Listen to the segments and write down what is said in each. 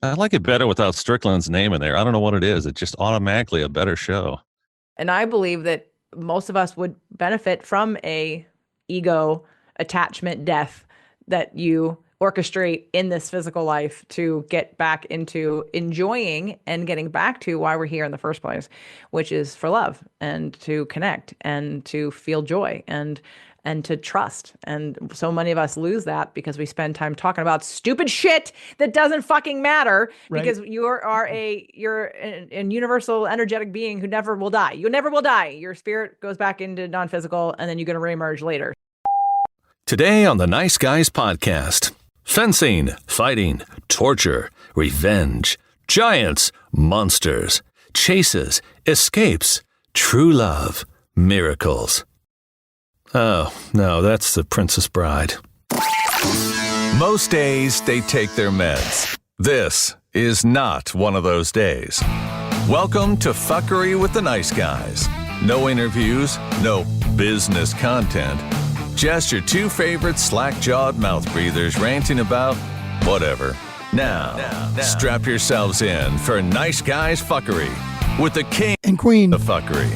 I like it better without Strickland's name in there. I don't know what it is. It's just automatically a better show. And I believe that most of us would benefit from a ego attachment death that you orchestrate in this physical life to get back into enjoying and getting back to why we're here in the first place, which is for love and to connect and to feel joy and to trust. And so many of us lose that because we spend time talking about stupid shit that doesn't fucking matter Right. because you're an universal energetic being who never will die. You never will die. Your spirit goes back into non-physical and then you're going to reemerge later. Today on the Nice Guys podcast, fencing, fighting, torture, revenge, giants, monsters, chases, escapes, true love, miracles. Oh, no, that's The Princess Bride. Most days they take their meds. This is not one of those days. Welcome to Fuckery with the Nice Guys. No interviews, no business content. Just your two favorite slack-jawed mouth breathers ranting about whatever. Now, strap yourselves in for Nice Guys Fuckery with the king And Queen. of fuckery,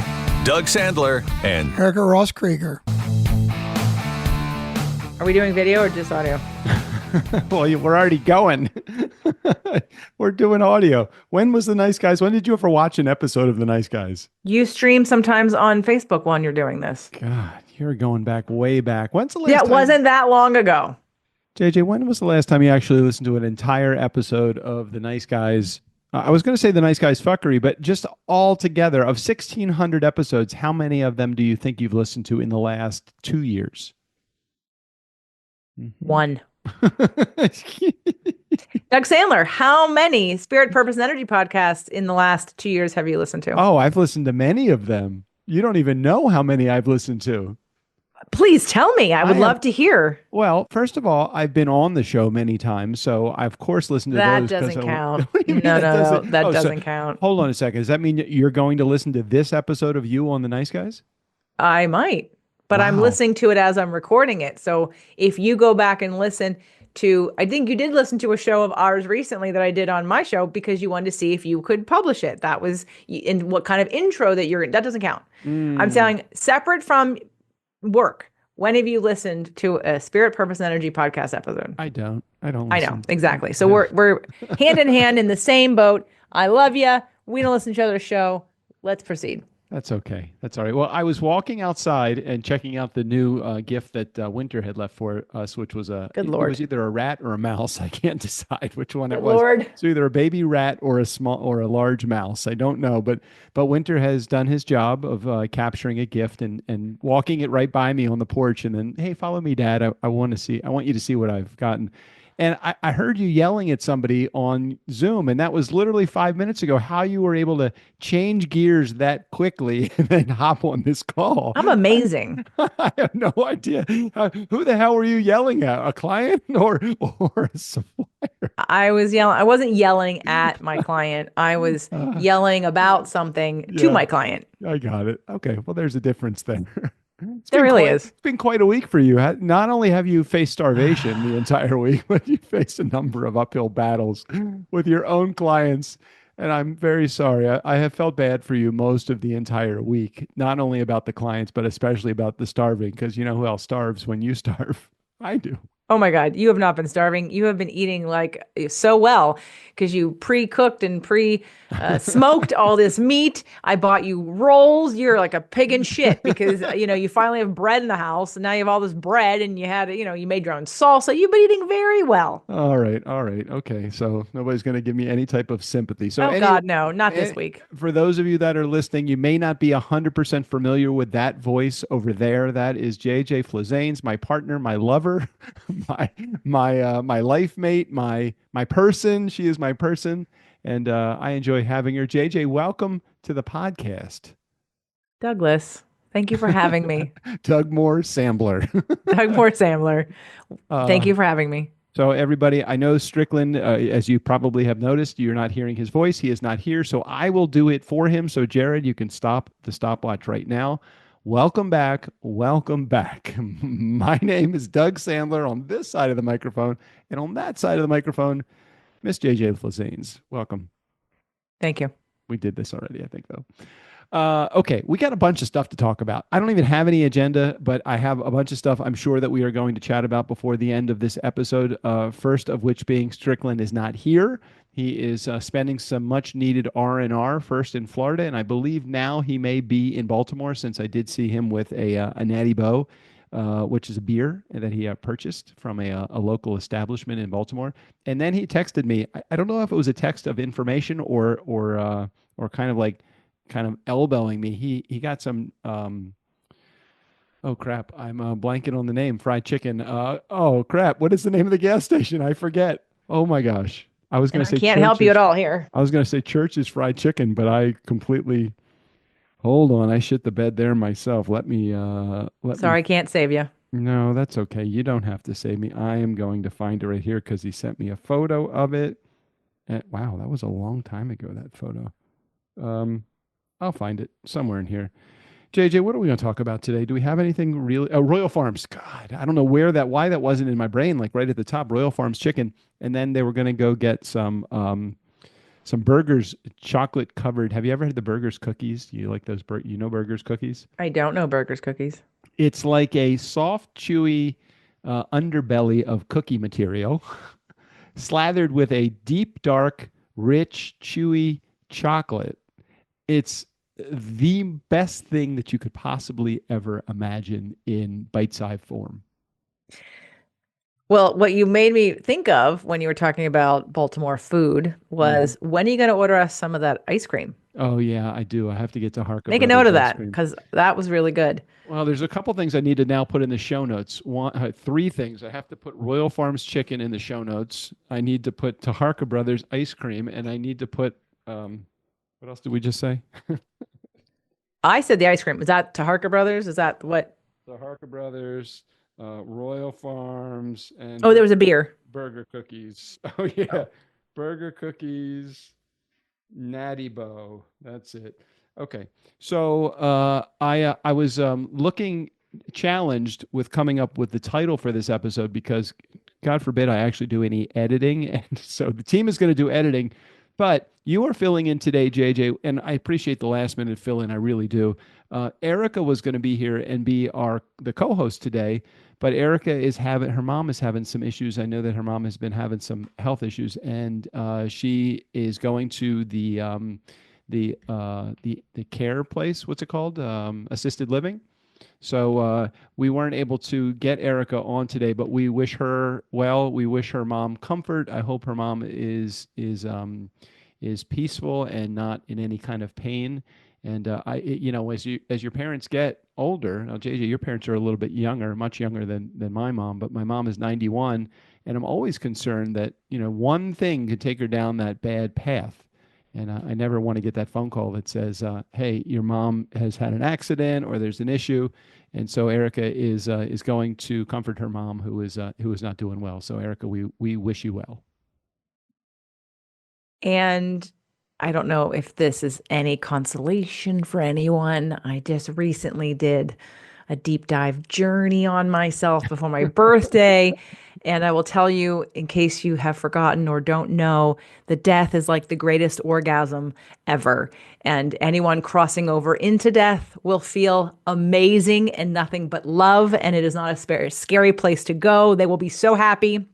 Doug Sandler and Erica Ross Krieger. Are we doing video or just audio? Well, we're already going. We're doing audio. When was The Nice Guys? When did you ever watch an episode of The Nice Guys? You stream sometimes on Facebook when you're doing this. God, you're going back way back. When's the last Yeah, time? it wasn't that long ago. JJ, when was the last time you actually listened to an entire episode of The Nice Guys? I was going to say The Nice Guys Fuckery, but just all together of 1,600 episodes, how many of them do you think you've listened to in the last 2 years? One. Doug Sandler, how many Spirit, Purpose, and Energy podcasts in the last 2 years have you listened to? Oh, I've listened to many of them. You don't even know how many I've listened to. Please tell me. I would love to hear. Well, first of all, I've been on the show many times, so I of course listened to That those. doesn't count. What do you mean No, that no, doesn't- that Oh, so- doesn't count. Hold on a second. Does that mean you're going to listen to this episode of you on The Nice Guys? I might, but I'm Wow. listening to it as I'm recording it. So if you go back and listen to, I think you did listen to a show of ours recently that I did on my show because you wanted to see if you could publish it. That was in what kind of intro that you're in. That doesn't count. I'm saying separate from work. When have you listened to a Spirit, Purpose, and Energy podcast episode? I don't. I don't. I know, listen. exactly. So we're hand in hand in the same boat. I love you. We don't listen to each other's show. Let's proceed. That's okay. That's all right. Well, I was walking outside and checking out the new gift that Winter had left for us, which was Good It Lord. was either a rat or a mouse. I can't decide which one it Good was. Lord. It's either a baby rat or a small or a large mouse. I don't know, but Winter has done his job of capturing a gift and walking it right by me on the porch, and then, hey, follow me, Dad. I want you to see what I've gotten. And I heard you yelling at somebody on Zoom, and that was literally 5 minutes ago. How you were able to change gears that quickly and then hop on this call? I'm amazing. I have no idea. Who the hell were you yelling at? A client or a supplier? I was yelling. I wasn't yelling at my client. I was yelling about something to Yeah. my client. I got it. Okay, well, there's a difference then. There really is. It's been quite a week for you. Not only have you faced starvation the entire week, but you faced a number of uphill battles with your own clients. And I'm very sorry. I have felt bad for you most of the entire week, not only about the clients, but especially about the starving, because you know who else starves when you starve? I do. Oh my God, you have not been starving. You have been eating like so well because you pre-cooked and pre-smoked all this meat. I bought you rolls. You're like a pig in shit because, you finally have bread in the house and now you have all this bread and you made your own salsa. You've been eating very well. All right. Okay. So nobody's going to give me any type of sympathy. So Oh God, no, not this week. For those of you that are listening, you may not be 100% familiar with that voice over there. That is JJ Flazanes, my partner, my lover, my life mate, my person. She is my person, and I enjoy having her. JJ, welcome to the podcast. Douglas, thank you for having me. Doug Moore Sambler. Doug Moore Sandler, thank you for having me. So everybody, I know Strickland, as you probably have noticed, you're not hearing his voice. He is not here, so I will do it for him. So Jared, you can stop the stopwatch right now. Welcome back. Welcome back. My name is Doug Sandler on this side of the microphone, and on that side of the microphone, Miss JJ Flazines, welcome. Thank you. We did this already, I think, though. Okay, we got a bunch of stuff to talk about. I don't even have any agenda, but I have a bunch of stuff I'm sure that we are going to chat about before the end of this episode. First of which being Strickland is not here. He is spending some much needed R&R first in Florida, and I believe now he may be in Baltimore since I did see him with a Natty Boh, which is a beer that he purchased from a local establishment in Baltimore. And then he texted me. I don't know if it was a text of information or kind of elbowing me. He got some oh crap, I'm blanking on the name. Fried chicken. Oh crap, what is the name of the gas station? I forget. Oh my gosh. I was going to say I can't help you at all here. I was going to say Church's Fried Chicken, but I completely hold on. I shit the bed there myself. Sorry, I can't save you. No, that's okay. You don't have to save me. I am going to find it right here because he sent me a photo of it. Wow, that was a long time ago, that photo. I'll find it somewhere in here. JJ, what are we going to talk about today? Do we have anything really? Oh, Royal Farms. God, I don't know why that wasn't in my brain, like right at the top, Royal Farms chicken. And then they were going to go get some burgers, chocolate covered. Have you ever had the burgers cookies? Do you like those? Burgers cookies? I don't know burgers cookies. It's like a soft, chewy underbelly of cookie material slathered with a deep, dark, rich, chewy chocolate. It's the best thing that you could possibly ever imagine in bite-sized form. Well, what you made me think of when you were talking about Baltimore food was when are you going to order us some of that ice cream? Oh, yeah, I do. I have to get to Harker Make a Brothers note of ice that cream. because that was really good. Well, there's a couple things I need to now put in the show notes. Three things. I have to put Royal Farms chicken in the show notes. I need to put Taharka Brothers ice cream, and I need to put what else did we just say? I said the ice cream. Was that Taharka Brothers? Is that what? Taharka Brothers, Royal Farms, and Oh, there was a beer. burger cookies. Oh yeah, burger cookies, Natty Boh. That's it. Okay, so I was looking challenged with coming up with the title for this episode because God forbid I actually do any editing, and so the team is going to do editing. But you are filling in today, JJ, and I appreciate the last minute fill in. I really do. Erica was going to be here and be the co-host today, but Erica her mom is having some issues. I know that her mom has been having some health issues, and she is going to the care place. What's it called? Assisted living. So we weren't able to get Erica on today, but we wish her well. We wish her mom comfort. I hope her mom is peaceful and not in any kind of pain. And as your parents get older, now JJ, your parents are a little bit younger, much younger than my mom, but my mom is 91, and I'm always concerned that one thing could take her down that bad path. And I never want to get that phone call that says, "Hey, your mom has had an accident or there's an issue," and so Erica is going to comfort her mom who is not doing well. So Erica, we wish you well. And I don't know if this is any consolation for anyone. I just recently did a deep dive journey on myself before my birthday. And I will tell you, in case you have forgotten or don't know, the death is like the greatest orgasm ever. And anyone crossing over into death will feel amazing and nothing but love. And it is not a scary place to go. They will be so happy.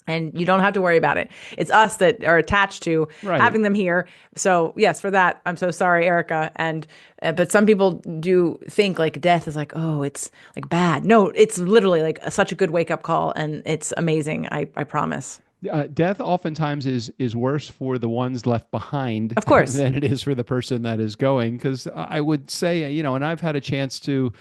And you don't have to worry about it. It's us that are attached to having them here. So yes, for that, I'm so sorry, Erica. And but some people do think like death is like, oh, it's like bad. No, it's literally like such a good wake up call, and it's amazing. I promise. Death oftentimes is worse for the ones left behind, of course, than it is for the person that is going. Because I would say, and I've had a chance to.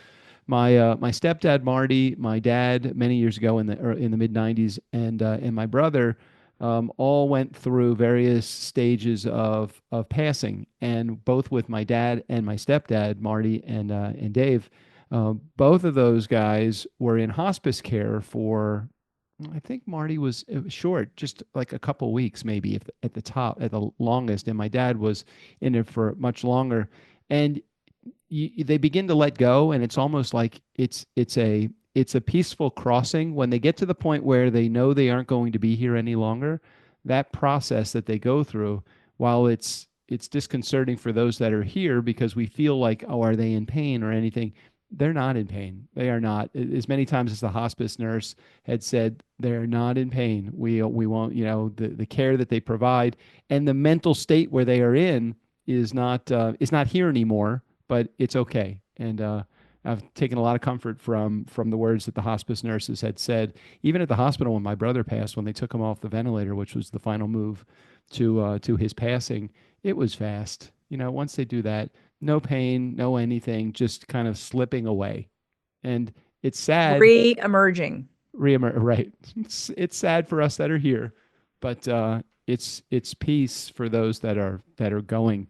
My stepdad Marty, my dad many years ago in the mid '90s, and my brother all went through various stages of passing, and both with my dad and my stepdad Marty and Dave, both of those guys were in hospice care for. I think Marty it was short, just like a couple weeks, maybe at the longest, and my dad was in it for much longer, and. They begin to let go, and it's almost like it's a peaceful crossing when they get to the point where they know they aren't going to be here any longer. that process that they go through, while it's disconcerting for those that are here because we feel like, oh, are they in pain or anything? They're not in pain. They are not. As many times as the hospice nurse had said, they're not in pain. We want, the care that they provide and the mental state where they are in is not here anymore, but it's okay. And I've taken a lot of comfort from the words that the hospice nurses had said, even at the hospital when my brother passed, when they took him off the ventilator, which was the final move to his passing. It was fast. Once they do that, no pain, no anything, just kind of slipping away. And it's sad. Re-emerging. Right. It's sad for us that are here, but it's peace for those that are going.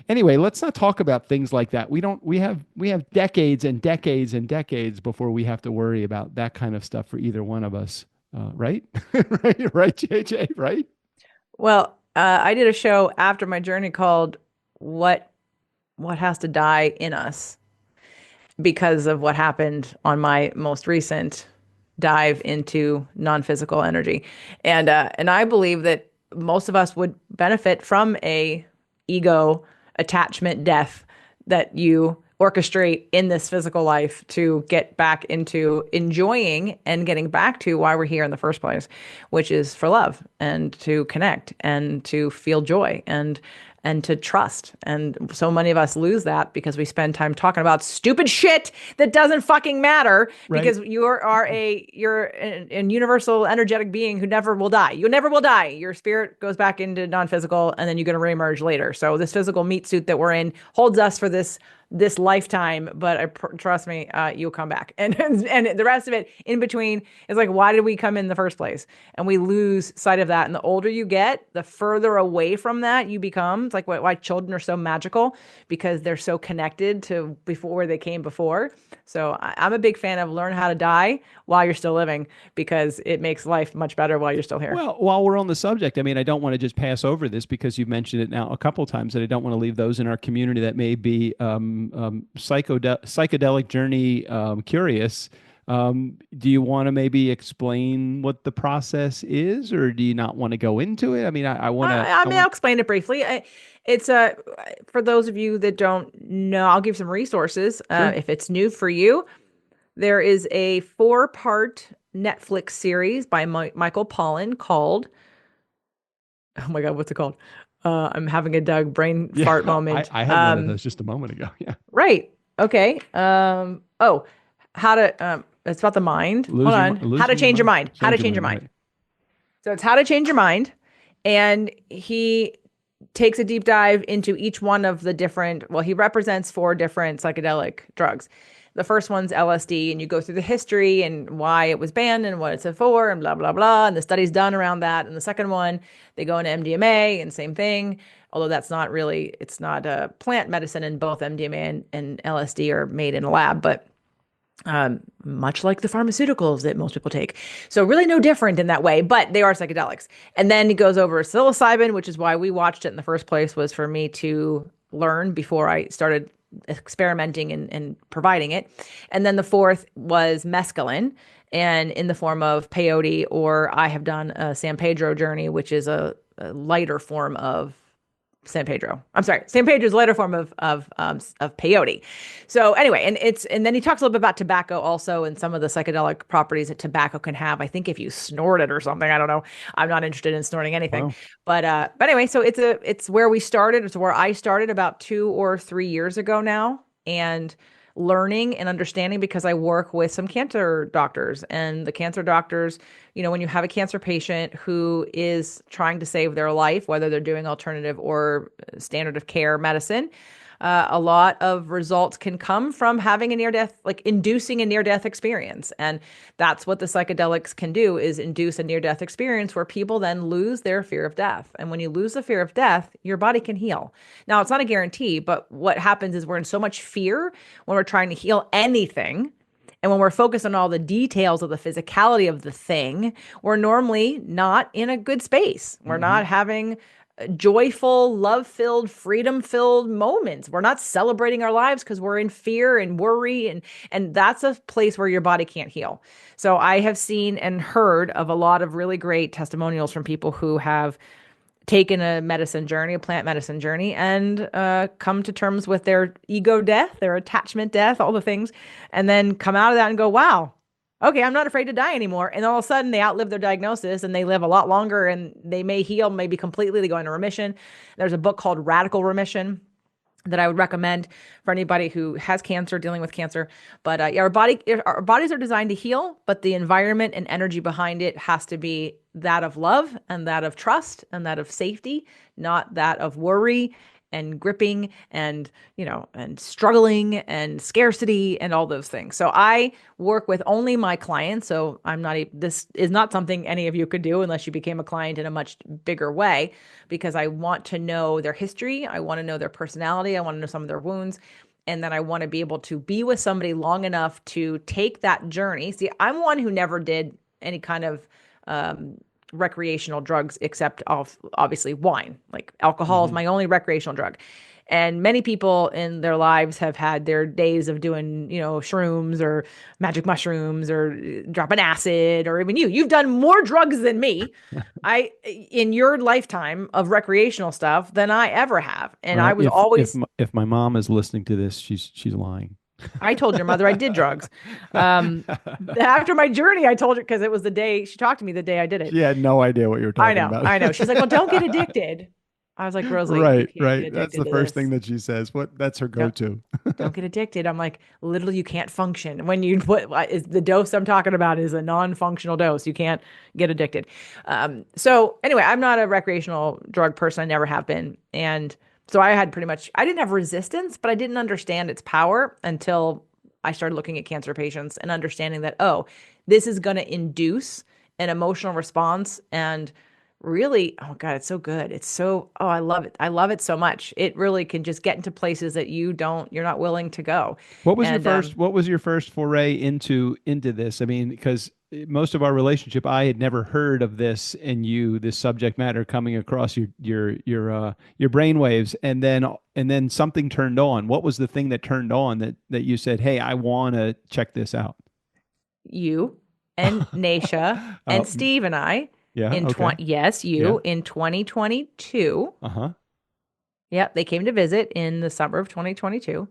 Anyway, let's not talk about things like that. We have decades and decades and decades before we have to worry about that kind of stuff for either one of us. Right? right, JJ, right? Well, I did a show after my journey called "What Has to Die in Us," because of what happened on my most recent dive into non-physical energy, and I believe that most of us would benefit from a ego attachment death that you orchestrate in this physical life to get back into enjoying and getting back to why we're here in the first place, which is for love and to connect and to feel joy and to trust. And so many of us lose that because we spend time talking about stupid shit that doesn't fucking matter, Right. because you're an universal energetic being who never will die. You never will die. Your spirit goes back into non-physical and then you're going to reemerge later. So this physical meat suit that we're in holds us for this lifetime, but trust me, you'll come back. And the rest of it in between is like, why did we come in the first place? And we lose sight of that. And the older you get, the further away from that you become. It's like why children are so magical, because they're so connected to before they came before. So I'm a big fan of learn how to die while you're still living, because it makes life much better while you're still here. Well, while we're on the subject, I mean, I don't want to just pass over this because you've mentioned it now a couple of times, that I don't want to leave those in our community that may be psychedelic journey curious. Do you want to maybe explain what the process is, or do you not want to go into it? I mean, I want to. I'll explain it briefly. It's for those of you that don't know, I'll give some resources. Sure. If it's new for you, there is a 4-part Netflix series by Michael Pollan called, oh my God, what's it called? I'm having a Doug brain fart moment. I had one of those just a moment ago. Yeah. Right. Okay. How to, it's about the mind. Hold on. How to change your mind. How to change your mind. Right. So it's how to change your mind. And he takes a deep dive into each one of the different, well, he represents 4 different psychedelic drugs. The first one's LSD, and you go through the history and why it was banned and what it's for and blah, blah, blah. And the studies done around that. And the second one, they go into MDMA and same thing. Although it's not a plant medicine, and both MDMA and LSD are made in a lab, but much like the pharmaceuticals that most people take. So really no different in that way, but they are psychedelics. And then he goes over psilocybin, which is why we watched it in the first place, was for me to learn before I started experimenting and providing it. And then the fourth was mescaline, and in the form of peyote, or I have done a San Pedro journey, which is a lighter form of San Pedro. I'm sorry, San Pedro's lighter form of peyote. So anyway, and then he talks a little bit about tobacco also, and some of the psychedelic properties that tobacco can have. I think if you snort it or something, I don't know. I'm not interested in snorting anything. Wow. But anyway, so it's where we started. It's where I started about 2 or 3 years ago now, and learning and understanding, because I work with some cancer doctors, and the cancer doctors, when you have a cancer patient who is trying to save their life, whether they're doing alternative or standard of care medicine, a lot of results can come from having a near-death, like inducing a near-death experience. And that's what the psychedelics can do, is induce a near-death experience where people then lose their fear of death. And when you lose the fear of death, your body can heal. Now, it's not a guarantee, but what happens is we're in so much fear when we're trying to heal anything, And when we're focused on all the details of the physicality of the thing, we're normally not in a good space. We're not having joyful, love-filled, freedom-filled moments. We're not celebrating our lives because we're in fear and worry, and that's a place where your body can't heal. So I have seen and heard of a lot of really great testimonials from people who have taken a medicine journey, a plant medicine journey, and come to terms with their ego death, their attachment death, all the things, and then come out of that and go, wow, okay, I'm not afraid to die anymore. And all of a sudden they outlive their diagnosis and they live a lot longer, and they may heal, maybe completely, they go into remission. There's a book called Radical Remission that I would recommend for anybody who has cancer, dealing with cancer. But yeah, our bodies are designed to heal, but the environment and energy behind it has to be that of love and that of trust and that of safety, not that of worry and gripping and, and struggling and scarcity and all those things. So I work with only my clients. So this is not something any of you could do unless you became a client in a much bigger way, because I want to know their history. I want to know their personality. I want to know some of their wounds. And then I want to be able to be with somebody long enough to take that journey. See, I'm one who never did any kind of recreational drugs except obviously wine. Like alcohol is my only recreational drug. And many people in their lives have had their days of doing, shrooms or magic mushrooms or dropping acid, or even you've done more drugs than me. In your lifetime of recreational stuff than I ever have. And Well, I was always, if my mom is listening to this, she's lying. I told your mother I did drugs. After my journey, I told her, because it was the day she talked to me, the day I did it. She had no idea what you were talking about. I know. She's like, well, don't get addicted. I was like, Rosalie, right. You can't get That's the addicted to first this. thing that she says. That's her go-to. Don't get addicted. I'm like, literally, you can't function. When you put the dose I'm talking about is a non-functional dose. You can't get addicted. So anyway, I'm not a recreational drug person. I never have been. And so I didn't have resistance, but I didn't understand its power until I started looking at cancer patients and understanding that, oh, this is going to induce an emotional response. And really, oh God, it's so good. I love it. I love it so much. It really can just get into places that you're not willing to go. What was your first foray into this? I mean, because most of our relationship, I had never heard of this in you, this subject matter coming across your brain waves, and then something turned on. What was the thing that turned on that you said, "Hey, I want to check this out"? You and Naisha and Steve and I. Yeah. In okay. in 2022. Yeah, they came to visit in the summer of 2022.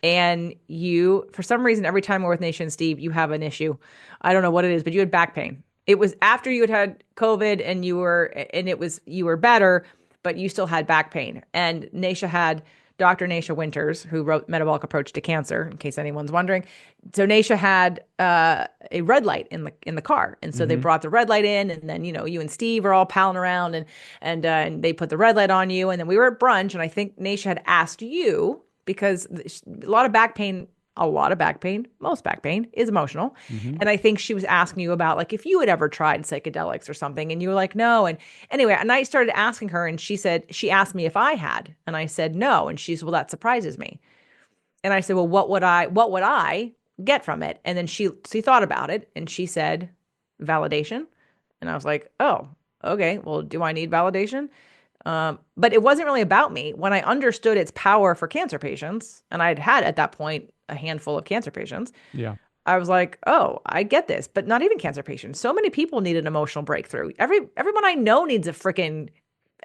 And you, for some reason, every time we're with Naisha and Steve, you have an issue. I don't know what it is, but you had back pain. It was after you had COVID and you were better, but you still had back pain. And Naisha had Dr. Naisha Winters, who wrote Metabolic Approach to Cancer, in case anyone's wondering. So Naisha had a red light in the car, and so they brought the red light in, and then you and Steve are all palling around, and they put the red light on you, and then we were at brunch, and I think Naisha had asked you, because a lot of back pain, most back pain is emotional. And I think she was asking you about, like, if you had ever tried psychedelics or something, and you were like, no. And anyway, and I started asking her, and she asked me if I had, and I said no. And she said, well, that surprises me. And I said, well, what would I get from it? And then she thought about it, and she said, validation. And I was like, oh, okay, well, do I need validation? But it wasn't really about me. When I understood its power for cancer patients, and I'd had at that point a handful of cancer patients, yeah, I was like, oh, I get this. But not even cancer patients. So many people need an emotional breakthrough. Everyone I know needs a freaking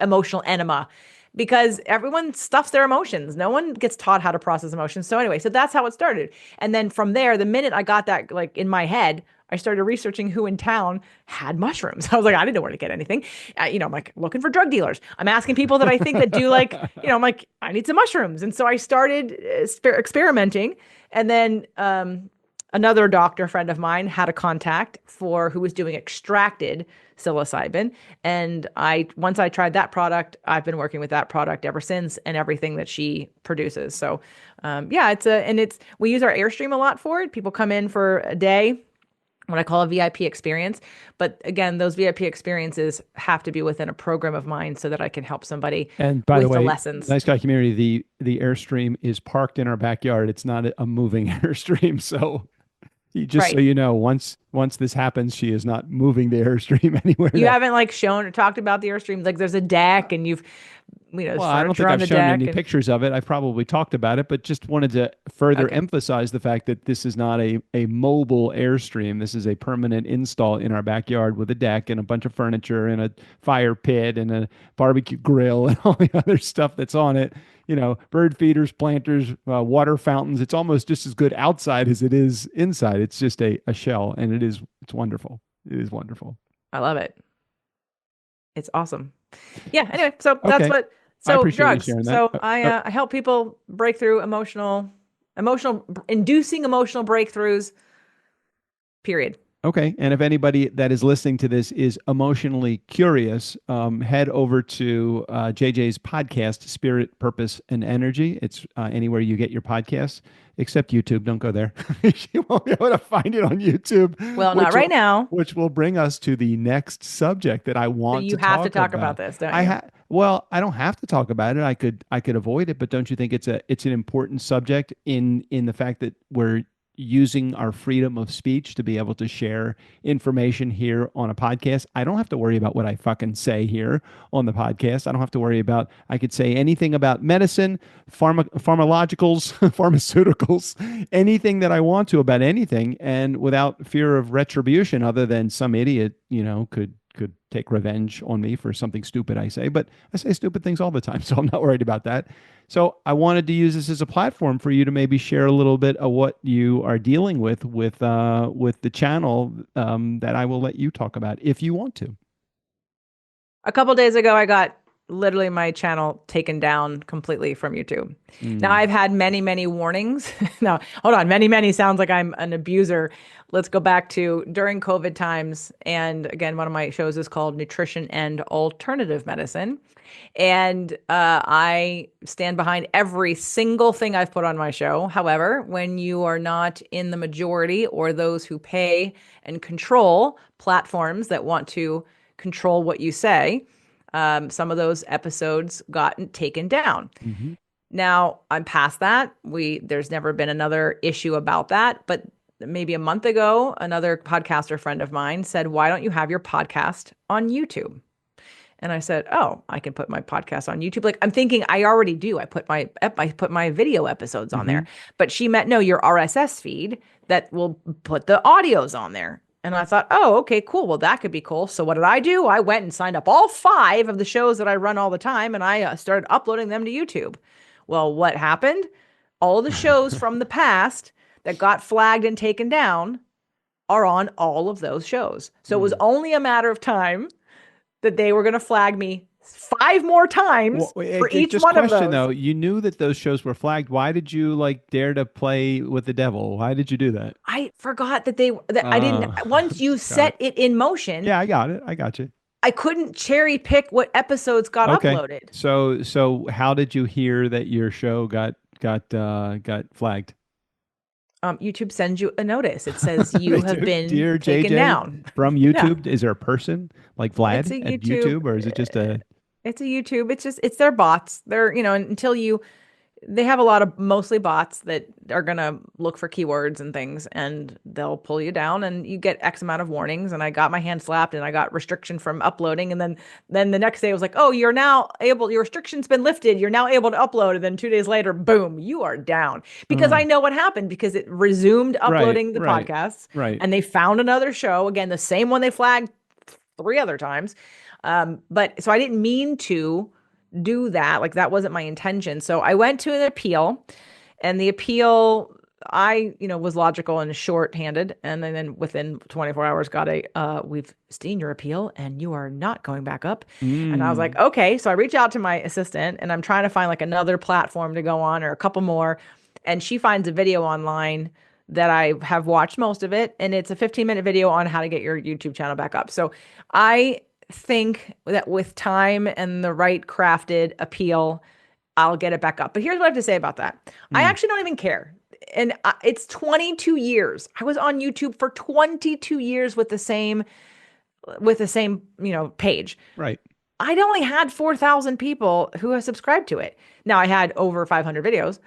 emotional enema, because everyone stuffs their emotions. No one gets taught how to process emotions. So anyway, so that's how it started. And then from there, the minute I got that, like, in my head, I started researching who in town had mushrooms. I was like, I didn't know where to get anything. I'm like looking for drug dealers. I'm asking people that I think that do, like, I'm like, I need some mushrooms. And so I started experimenting. And then another doctor friend of mine had a contact who was doing extracted psilocybin. And once I tried that product, I've been working with that product ever since, and everything that she produces. So yeah, we use our Airstream a lot for it. People come in for a day, what I call a VIP experience. But again, those VIP experiences have to be within a program of mine so that I can help somebody and by with the way, lessons. Nice Guy community, the Airstream is parked in our backyard. It's not a moving Airstream. So Just so Right. you know, once this happens, she is not moving the Airstream anywhere You else. haven't like shown or talked about the Airstream. Like there's a deck and there's Well, I don't furniture think on I've the shown deck any and pictures of it. I've probably talked about it, but just wanted to further okay. emphasize the fact that this is not a mobile Airstream. This is a permanent install in our backyard with a deck and a bunch of furniture and a fire pit and a barbecue grill and all the other stuff that's on it. Bird feeders, planters, water fountains. It's almost just as good outside as it is inside. It's just a shell, and it's wonderful. It is wonderful. I love it. It's awesome. Yeah, anyway, so Okay. I so appreciate you drugs. sharing that. So I help people break through inducing emotional breakthroughs, period. Okay. And if anybody that is listening to this is emotionally curious, head over to JJ's podcast, Spirit, Purpose, and Energy. It's anywhere you get your podcasts, except YouTube. Don't go there. You won't be able to find it on YouTube, Well, not which right will, now. which will bring us to the next subject that I So want you to have to talk talk about about. this, don't you? Well, I don't have to talk about it. I could avoid it, but don't you think it's an important subject in the fact that we're using our freedom of speech to be able to share information here on a podcast? I don't have to worry about what I fucking say here on the podcast. I don't have to worry about, I could say anything about medicine, pharmaceuticals, pharmaceuticals, anything that I want to about anything, and without fear of retribution, other than some idiot, could take revenge on me for something stupid I say. But I say stupid things all the time, so I'm not worried about that. So I wanted to use this as a platform for you to maybe share a little bit of what you are dealing with the channel, that I will let you talk about if you want to. A couple days ago, I got literally my channel taken down completely from YouTube. Now, Mm. I've had many, many warnings. Now, hold on. Many, many sounds like I'm an abuser. Let's go back to during COVID times. And again, one of my shows is called Nutrition and Alternative Medicine. And I stand behind every single thing I've put on my show. However, when you are not in the majority or those who pay and control platforms that want to control what you say, some of those episodes got taken down. Hmm. Now I'm past that. There's never been another issue about that, but maybe a month ago, another podcaster friend of mine said, "Why don't you have your podcast on YouTube?" And I said, "Oh, I can put my podcast on YouTube." Like I'm thinking I already do. I put my video episodes on Hmm. there. But she meant no, your RSS feed that will put the audios on there. And I thought, "Oh, okay, cool. Well, that could be cool." So what did I do? I went and signed up all 5 of the shows that I run all the time and I started uploading them to YouTube. Well, what happened? All the shows from the past that got flagged and taken down are on all of those shows. So it was Mm. only a matter of time that they were going to flag me 5 more times Well, for each just one of question those. though. You knew that those shows were flagged. Why did you like dare to play with the devil? Why did you do that? I forgot that I didn't, Uh, once you got it. set it in motion, Yeah, I got it. I got you. I couldn't cherry pick what episodes got Okay. uploaded. So how did you hear that your show got flagged? YouTube sends you a notice. It says you They have do? been Dear taken JJ down. from Yeah, YouTube. Is there a person like it's Vlad a at YouTube. YouTube, or is it just a? It's a YouTube. It's their bots. They're, until you they have a lot of mostly bots that are going to look for keywords and things and they'll pull you down and you get X amount of warnings. And I got my hand slapped and I got restriction from uploading. And then the next day it was like, "Oh, your restriction's been lifted. You're now able to upload." And then 2 days later, boom, you are down because I Oh, know what happened because it resumed right, uploading the right, podcasts right. and they found another show, again, the same one they flagged 3 other times. But so I didn't mean to do that. Like that wasn't my intention. So I went to an appeal and the appeal I, was logical and short-handed. And then within 24 hours got we've seen your appeal and you are not going back up. And I was like, Mm. okay. So I reach out to my assistant and I'm trying to find like another platform to go on or a couple more. And she finds a video online that I have watched most of it. And it's a 15-minute video on how to get your YouTube channel back up. So I think that with time and the right crafted appeal, I'll get it back up. But here's what I have to say about that. I Mm. actually don't even care. And it's 22 years. I was on YouTube for 22 years with the same, page. Right. I'd only had 4,000 people who have subscribed to it. Now I had over 500 videos,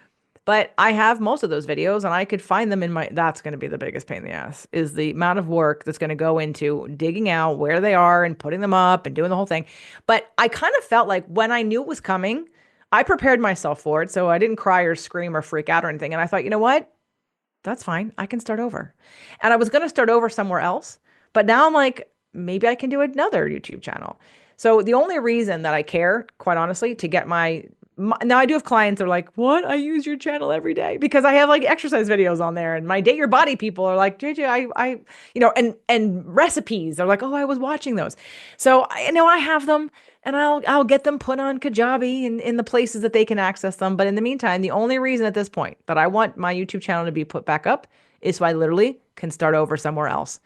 But I have most of those videos and I could find them in my, that's going to be the biggest pain in the ass is the amount of work that's going to go into digging out where they are and putting them up and doing the whole thing. But I kind of felt like when I knew it was coming, I prepared myself for it. So I didn't cry or scream or freak out or anything. And I thought, you know what? That's fine. I can start over. And I was going to start over somewhere else. But now I'm like, maybe I can do another YouTube channel. So the only reason that I care, quite honestly, to get my now I do have clients that are like, what? I use your channel every day because I have like exercise videos on there, and my Date Your Body people are like, JJ, and recipes. They're like, oh, I was watching those. So I know I have them, and I'll get them put on Kajabi and in the places that they can access them. But in the meantime, the only reason at this point that I want my YouTube channel to be put back up is so I literally can start over somewhere else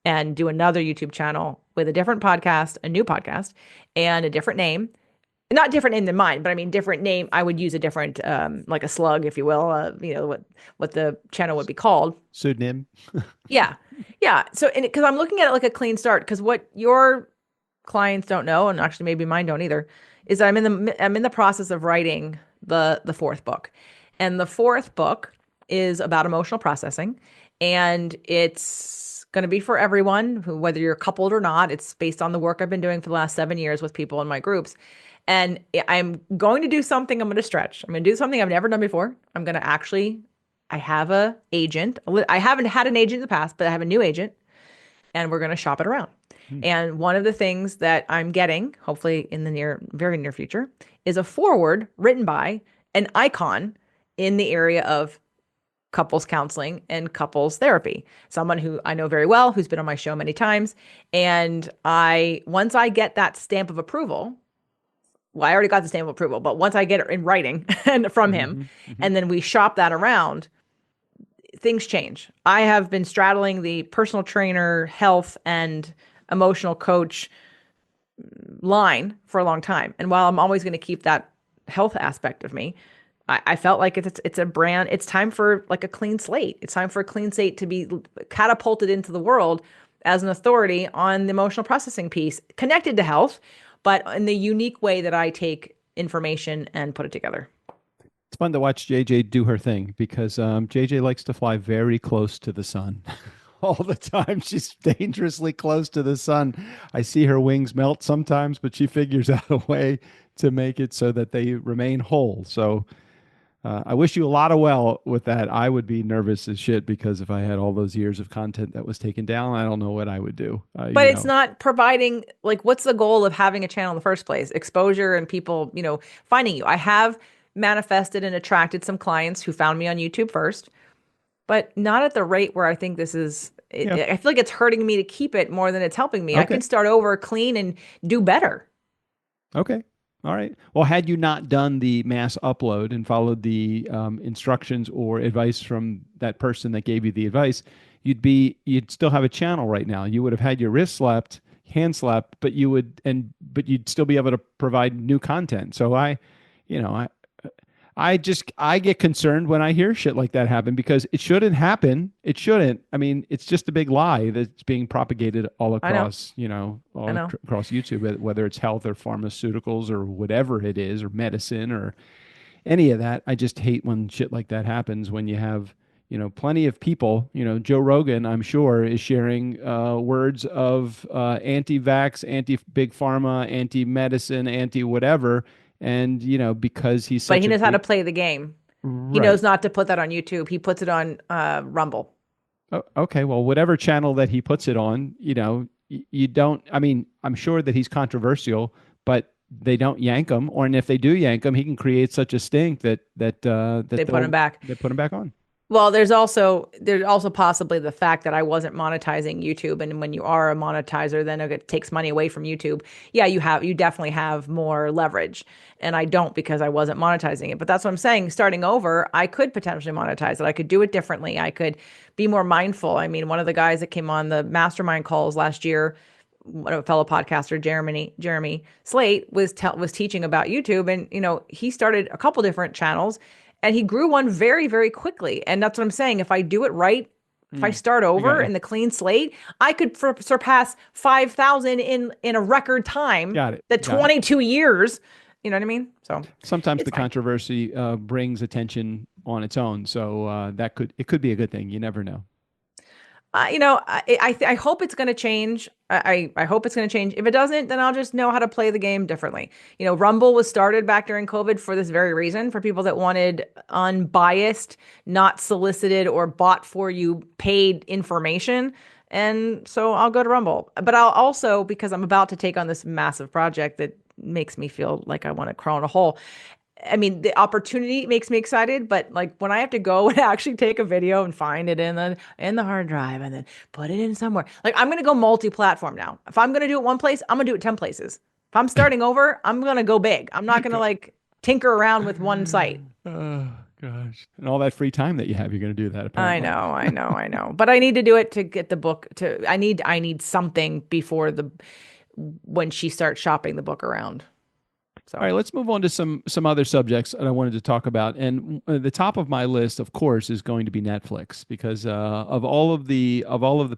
and do another YouTube channel with a different podcast, a new podcast, and a different name. Not different name than mine, but I mean different name. I would use a different, like a slug, if you will. What the channel would be called. Pseudonym. Yeah, yeah. So, because I'm looking at it like a clean start, because what your clients don't know, and actually maybe mine don't either, is I'm in the process of writing the fourth book, and the fourth book is about emotional processing, and it's going to be for everyone, who, whether you're coupled or not. It's based on the work I've been doing for the last 7 years with people in my groups. And I'm going to do something. I'm going to stretch. I'm going to do something I've never done before. I'm going to I have a agent. I haven't had an agent in the past, but I have a new agent, and we're going to shop it around. And one of the things that I'm getting, hopefully in the very near future, is a foreword written by an icon in the area of couples counseling and couples therapy. Someone who I know very well, who's been on my show many times. And once I get that stamp of approval, well, I already got the stamp of approval, but once I get it in writing and from him, and then we shop that around, things change. I have been straddling the personal trainer, health, and emotional coach line for a long time. And while I'm always going to keep that health aspect of me, I felt like it's a brand. It's time for like a clean slate. It's time for a clean slate to be catapulted into the world as an authority on the emotional processing piece, connected to health, but in the unique way that I take information and put it together. It's fun to watch JJ do her thing because JJ likes to fly very close to the sun. All the time. She's dangerously close to the sun. I see her wings melt sometimes, but she figures out a way to make it so that they remain whole. So I wish you a lot of well with that. I would be nervous as shit because if I had all those years of content that was taken down, I don't know what I would do. But it's not providing, like, what's the goal of having a channel in the first place? Exposure and people, finding you. I have manifested and attracted some clients who found me on YouTube first, but not at the rate where I think this is. I feel like it's hurting me to keep it more than it's helping me. Okay. I can start over clean and do better. Okay. All right. Well, had you not done the mass upload and followed the instructions or advice from that person that gave you the advice, you'd still have a channel right now. You would have had your wrist slapped, hand slapped, but you'd still be able to provide new content. So I get concerned when I hear shit like that happen because it shouldn't happen. It shouldn't. I mean, it's just a big lie that's being propagated all across, across YouTube, whether it's health or pharmaceuticals or whatever it is, or medicine or any of that. I just hate when shit like that happens when you have, plenty of people, Joe Rogan, I'm sure, is sharing words of anti-vax, anti-big pharma, anti-medicine, anti-whatever. And, because he's such But he knows how to play the game. Right. He knows not to put that on YouTube. He puts it on Rumble. Oh, okay. Well, whatever channel that he puts it on, you don't, I mean, I'm sure that he's controversial, but they don't yank him. And if they do yank him, he can create such a stink that they put him back. They put him back on. Well, there's also possibly the fact that I wasn't monetizing YouTube, and when you are a monetizer, then it takes money away from YouTube. Yeah, you definitely have more leverage, and I don't because I wasn't monetizing it. But that's what I'm saying. Starting over, I could potentially monetize it. I could do it differently. I could be more mindful. I mean, one of the guys that came on the mastermind calls last year, a fellow podcaster, Jeremy Slate, was teaching about YouTube, and he started a couple different channels. And he grew one very, very quickly. And that's what I'm saying. If I do it right, if I start over in the clean slate, I could surpass 5,000 in a record time. Got it. 22 years. You know what I mean? So sometimes the controversy brings attention on its own. So it could be a good thing. You never know. I hope it's going to change. I hope it's going to change. If it doesn't, then I'll just know how to play the game differently. Rumble was started back during COVID for this very reason, for people that wanted unbiased, not solicited or bought for you paid information. And so I'll go to Rumble. But I'll also, because I'm about to take on this massive project that makes me feel like I want to crawl in a hole. I mean, the opportunity makes me excited, but like when I have to go and actually take a video and find it in the hard drive and then put it in somewhere, like I'm gonna go multi-platform now. If I'm gonna do it one place, I'm gonna do it 10 places. If I'm starting over, I'm gonna go big. I'm not gonna like tinker around with one site. Oh gosh. And all that free time that you have, you're going to do that I apparently. know, I know, I know. But I need to do it to get the book to I need something before the when she starts shopping the book around. All So right, let's move on to some other subjects that I wanted to talk about. And the top of my list, of course, is going to be Netflix because of all of the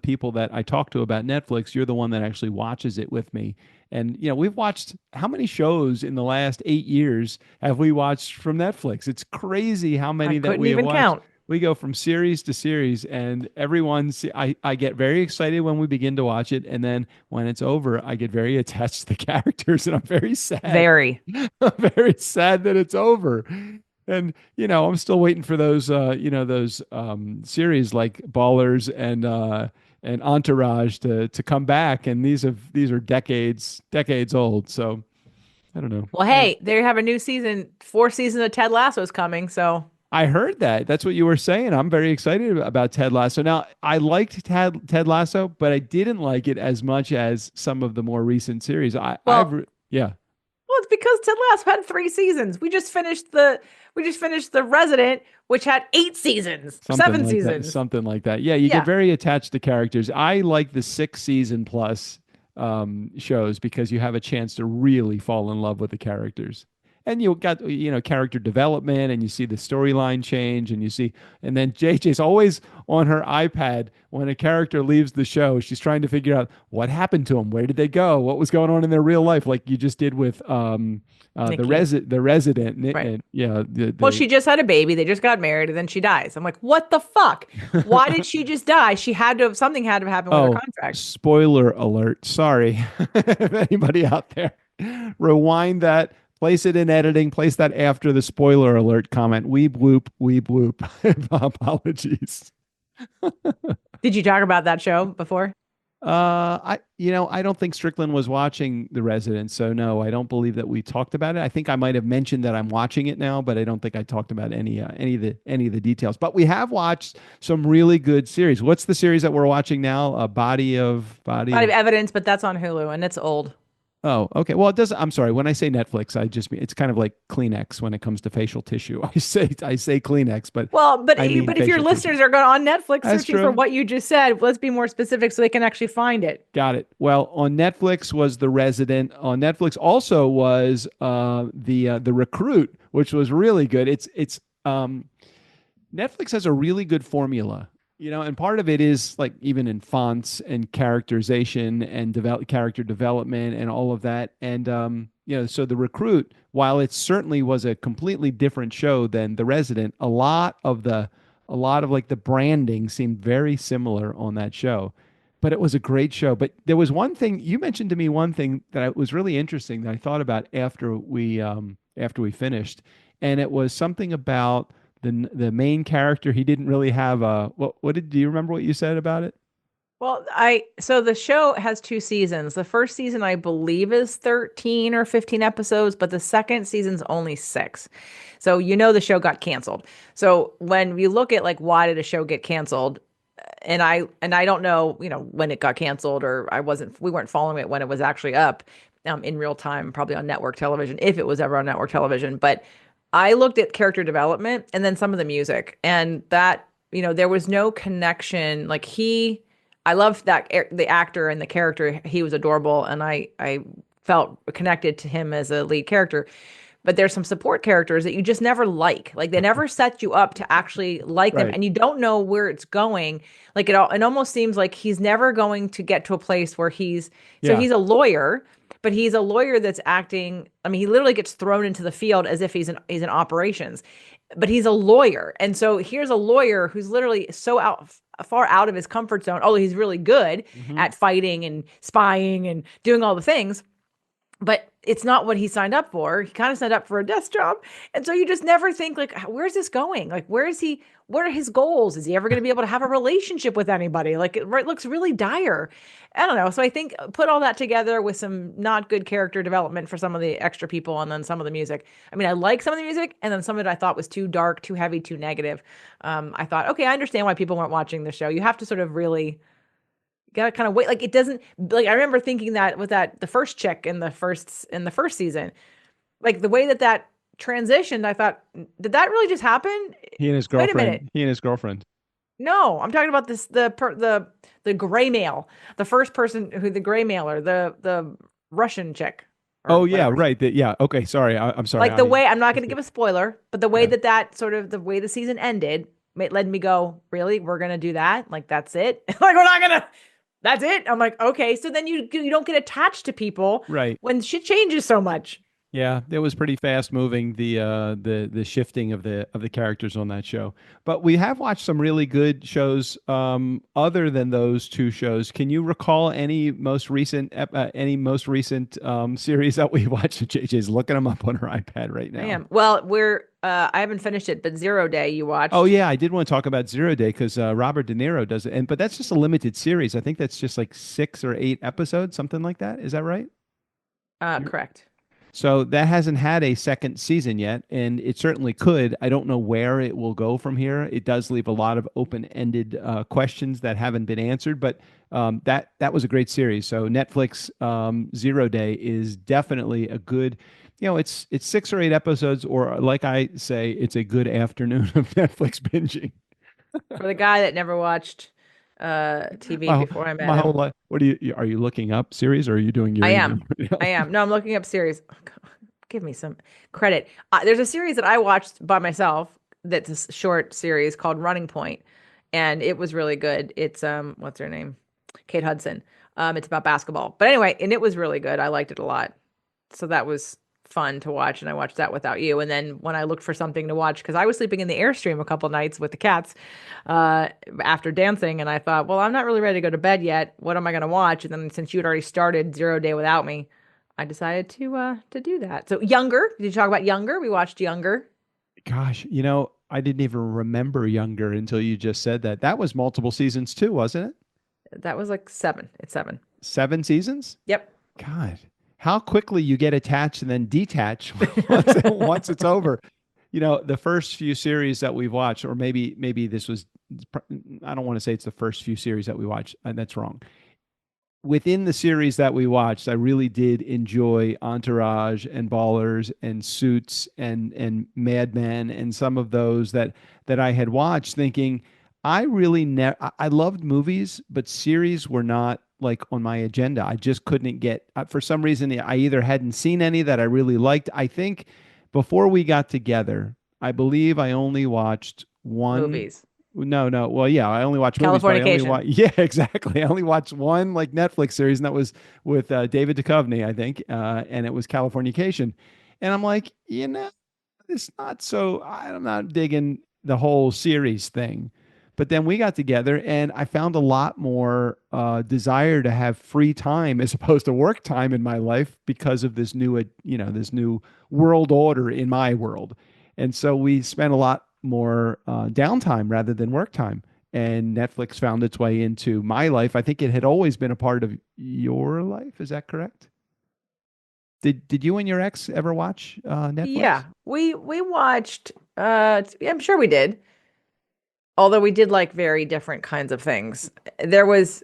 people that I talk to about Netflix, you're the one that actually watches it with me. And we've watched how many shows in the last 8 years have we watched from Netflix? It's crazy how I many that couldn't we have even watched. count. We go from series to series, and I get very excited when we begin to watch it, and then when it's over, I get very attached to the characters, and I'm very sad. Very. I'm very sad that it's over. And I'm still waiting for those series like Ballers and Entourage to come back, and these are decades old. So I don't know. Well, hey, they have a new season, 4 seasons of Ted Lasso is coming, so I heard that. That's what you were saying. I'm very excited about Ted Lasso. Now, I liked Ted Lasso, but I didn't like it as much as some of the more recent series. well, Yeah, it's because Ted Lasso had 3 seasons. We just finished the Resident, which had 8 seasons, or something seven like that. seasons. Something like that. Yeah, you get Yeah. very attached to characters. I like the 6 season plus shows because you have a chance to really fall in love with the characters. And you got character development, and you see the storyline change, and then JJ's always on her iPad when a character leaves the show. She's trying to figure out what happened to them, where did they go, what was going on in their real life, like you just did with Nikki. the resident, Right. and yeah, Well, she just had a baby. They just got married, and then she dies. I'm like, what the fuck? Why did she just die? Something had to happen with her Oh, contract. spoiler alert. Sorry. If anybody out there, rewind that, place it in editing, place that after the spoiler alert comment. Weep, whoop, weep, whoop. Apologies. Did you talk about that show before? I don't think Strickland was watching The Resident, so no, I don't believe that we talked about it. I think I might have mentioned that I'm watching it now, but I don't think I talked about any of the details. But we have watched some really good series. What's the series that we're watching now? Body I have of. evidence, but that's on Hulu, and it's old. Oh, okay. Well, it doesn't. I'm sorry. When I say Netflix, I just mean it's kind of like Kleenex when it comes to facial tissue. I say Kleenex, but Well, but I mean but if your facial tissue. listeners are going on Netflix That's searching for true. what you just said, let's be more specific so they can actually find it. Got it. Well, on Netflix was The Resident. On Netflix also was the Recruit, which was really good. It's Netflix has a really good formula, and part of it is like even in fonts and characterization and character development and all of that. And so The Recruit, while it certainly was a completely different show than The Resident, a lot of like the branding seemed very similar on that show. But it was a great show. But there was one thing you mentioned to me, one thing that was really interesting that I thought about after we finished, and it was something about the main character. He didn't really have a do you remember what you said about it? Well, so the show has 2 seasons. The first season, I believe, is 13 or 15 episodes, but the second season's only 6. So the show got canceled. So when you look at like why did a show get canceled, and I don't know, when it got canceled, or we weren't following it when it was actually up in real time, probably on network television, if it was ever on network television. But I looked at character development and then some of the music, and that, there was no connection. Like I loved the actor and the character. He was adorable, and I felt connected to him as a lead character. But there's some support characters that you just never like. Like they never set you up to actually like them, Right. and you don't know where it's going. Like it almost seems like he's never going to get to a place where he's Yeah. a lawyer, but he's a lawyer that's acting. I mean, he literally gets thrown into the field as if he's in operations, but he's a lawyer. And so here's a lawyer who's literally far out of his comfort zone. Although he's really good at fighting and spying and doing all the things, but it's not what he signed up for. He kind of signed up for a desk job. And so you just never think, like, where's this going? Like, where is he? What are his goals? Is he ever going to be able to have a relationship with anybody? Like, it looks really dire. I don't know. So I think put all that together with some not good character development for some of the extra people and then some of the music. I mean, I like some of the music, and then some of it I thought was too dark, too heavy, too negative. I thought, okay, I understand why people weren't watching the show. You have to sort of really gotta kind of wait. Like, it doesn't, like, I remember thinking that with the first chick in the first season, like the way that transitioned, I thought, did that really just happen? He and his Wait a girlfriend. minute. He and his girlfriend. No, I'm talking about the gray male, the first person who the gray mailer, the Russian chick. Oh yeah, right. Yeah. Okay. Sorry. I'm sorry. Like the way, I'm not going to give a spoiler, but the way Yeah. that sort of the way the season ended led me go, really? We're going to do that? Like, that's it? Like, we're not going to, that's it? I'm like, okay. So then you don't get attached to people Right. when shit changes so much. Yeah, it was pretty fast moving, the shifting of the characters on that show. But we have watched some really good shows other than those two shows. Can you recall any most recent series that we watched? JJ's looking them up on her iPad right now. I am. Well, I haven't finished it, but Zero Day you watched. Oh yeah, I did want to talk about Zero Day because Robert De Niro does it, but that's just a limited series. I think that's just like 6 or 8 episodes, something like that. Is that right? Correct. So that hasn't had a second season yet, and it certainly could. I don't know where it will go from here. It does leave a lot of open-ended questions that haven't been answered, but that was a great series. So Netflix Zero Day is definitely a good. It's 6 or 8 episodes, or like I say, it's a good afternoon of Netflix binging. For the guy that never watched TV before I met my him. whole life. What are you looking up series, or are you doing your? I am. No, I'm looking up series. Oh, God, give me some credit. There's a series that I watched by myself that's a short series called Running Point, and it was really good. It's what's her name? Kate Hudson. It's about basketball. But anyway, and it was really good. I liked it a lot. So that was fun to watch, and I watched that without you. And then when I looked for something to watch, because I was sleeping in the Airstream a couple nights with the cats after dancing, and I thought, well, I'm not really ready to go to bed yet. What am I going to watch? And then since you had already started Zero Day without me, I decided to do that. So Younger, did you talk about Younger? We watched Younger. Gosh, I didn't even remember Younger until you just said that. That was multiple seasons too, wasn't it? That was like 7. It's 7. 7 seasons? Yep. God, how quickly you get attached and then detach once it's over. The first few series that we've watched, or maybe this was, I don't want to say it's the first few series that we watched. That's wrong. Within the series that we watched, I really did enjoy Entourage and Ballers and Suits and Mad Men and some of those that I had watched, thinking I really I loved movies, but series were not like on my agenda. I just couldn't get, for some reason, I either hadn't seen any that I really liked. I think before we got together, I believe I only watched one. Movies. No. Well, yeah, I only watched movies. Californication. Yeah, exactly. I only watched one like Netflix series, and that was with David Duchovny, I think, and it was Californication. And I'm like, it's not so. I'm not digging the whole series thing. But then we got together, and I found a lot more desire to have free time as opposed to work time in my life because of this new, this new world order in my world. And so we spent a lot more downtime rather than work time. And Netflix found its way into my life. I think it had always been a part of your life. Is that correct? Did you and your ex ever watch Netflix? Yeah, we watched. I'm sure we did. Although we did like very different kinds of things. There was,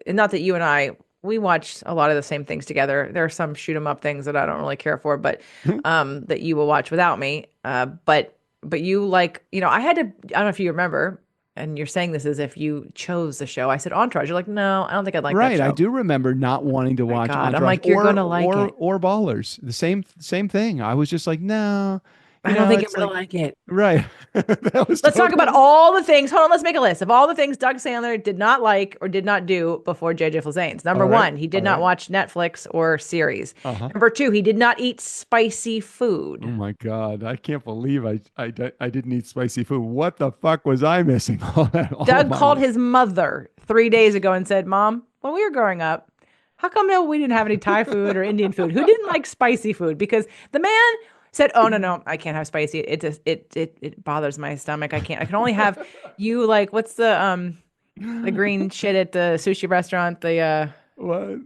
not that you and I, we watched a lot of the same things together. There are some shoot 'em up things that I don't really care for, but that you will watch without me. But you like, I don't know if you remember, and you're saying this as if you chose the show. I said Entourage. You're like, no, I don't think I'd like that show. Right, I do remember not wanting to watch God, Entourage. I'm like, you're gonna like it. Or Ballers. The same thing. I was just like, no. I don't think it would like it. right. That was Let's talk about totally all the things. Hold on, let's make a list of all the things Doug Sandler did not like or did not do before JJ Flazane's. Number all right. one, he All did not right. watch Netflix or series. Uh-huh. Number two, he did not eat spicy Oh food. my God. I can't believe I didn't eat spicy food. What the fuck was I missing all Doug my called life? his mother 3 days ago and said, Mom, when we were growing up, how come no, we didn't have any Thai food or Indian food? Who didn't like spicy food? Because the man said, "Oh no, I can't have spicy. It just it bothers my stomach. I can't. I can only have you like what's the green shit at the sushi restaurant? The What?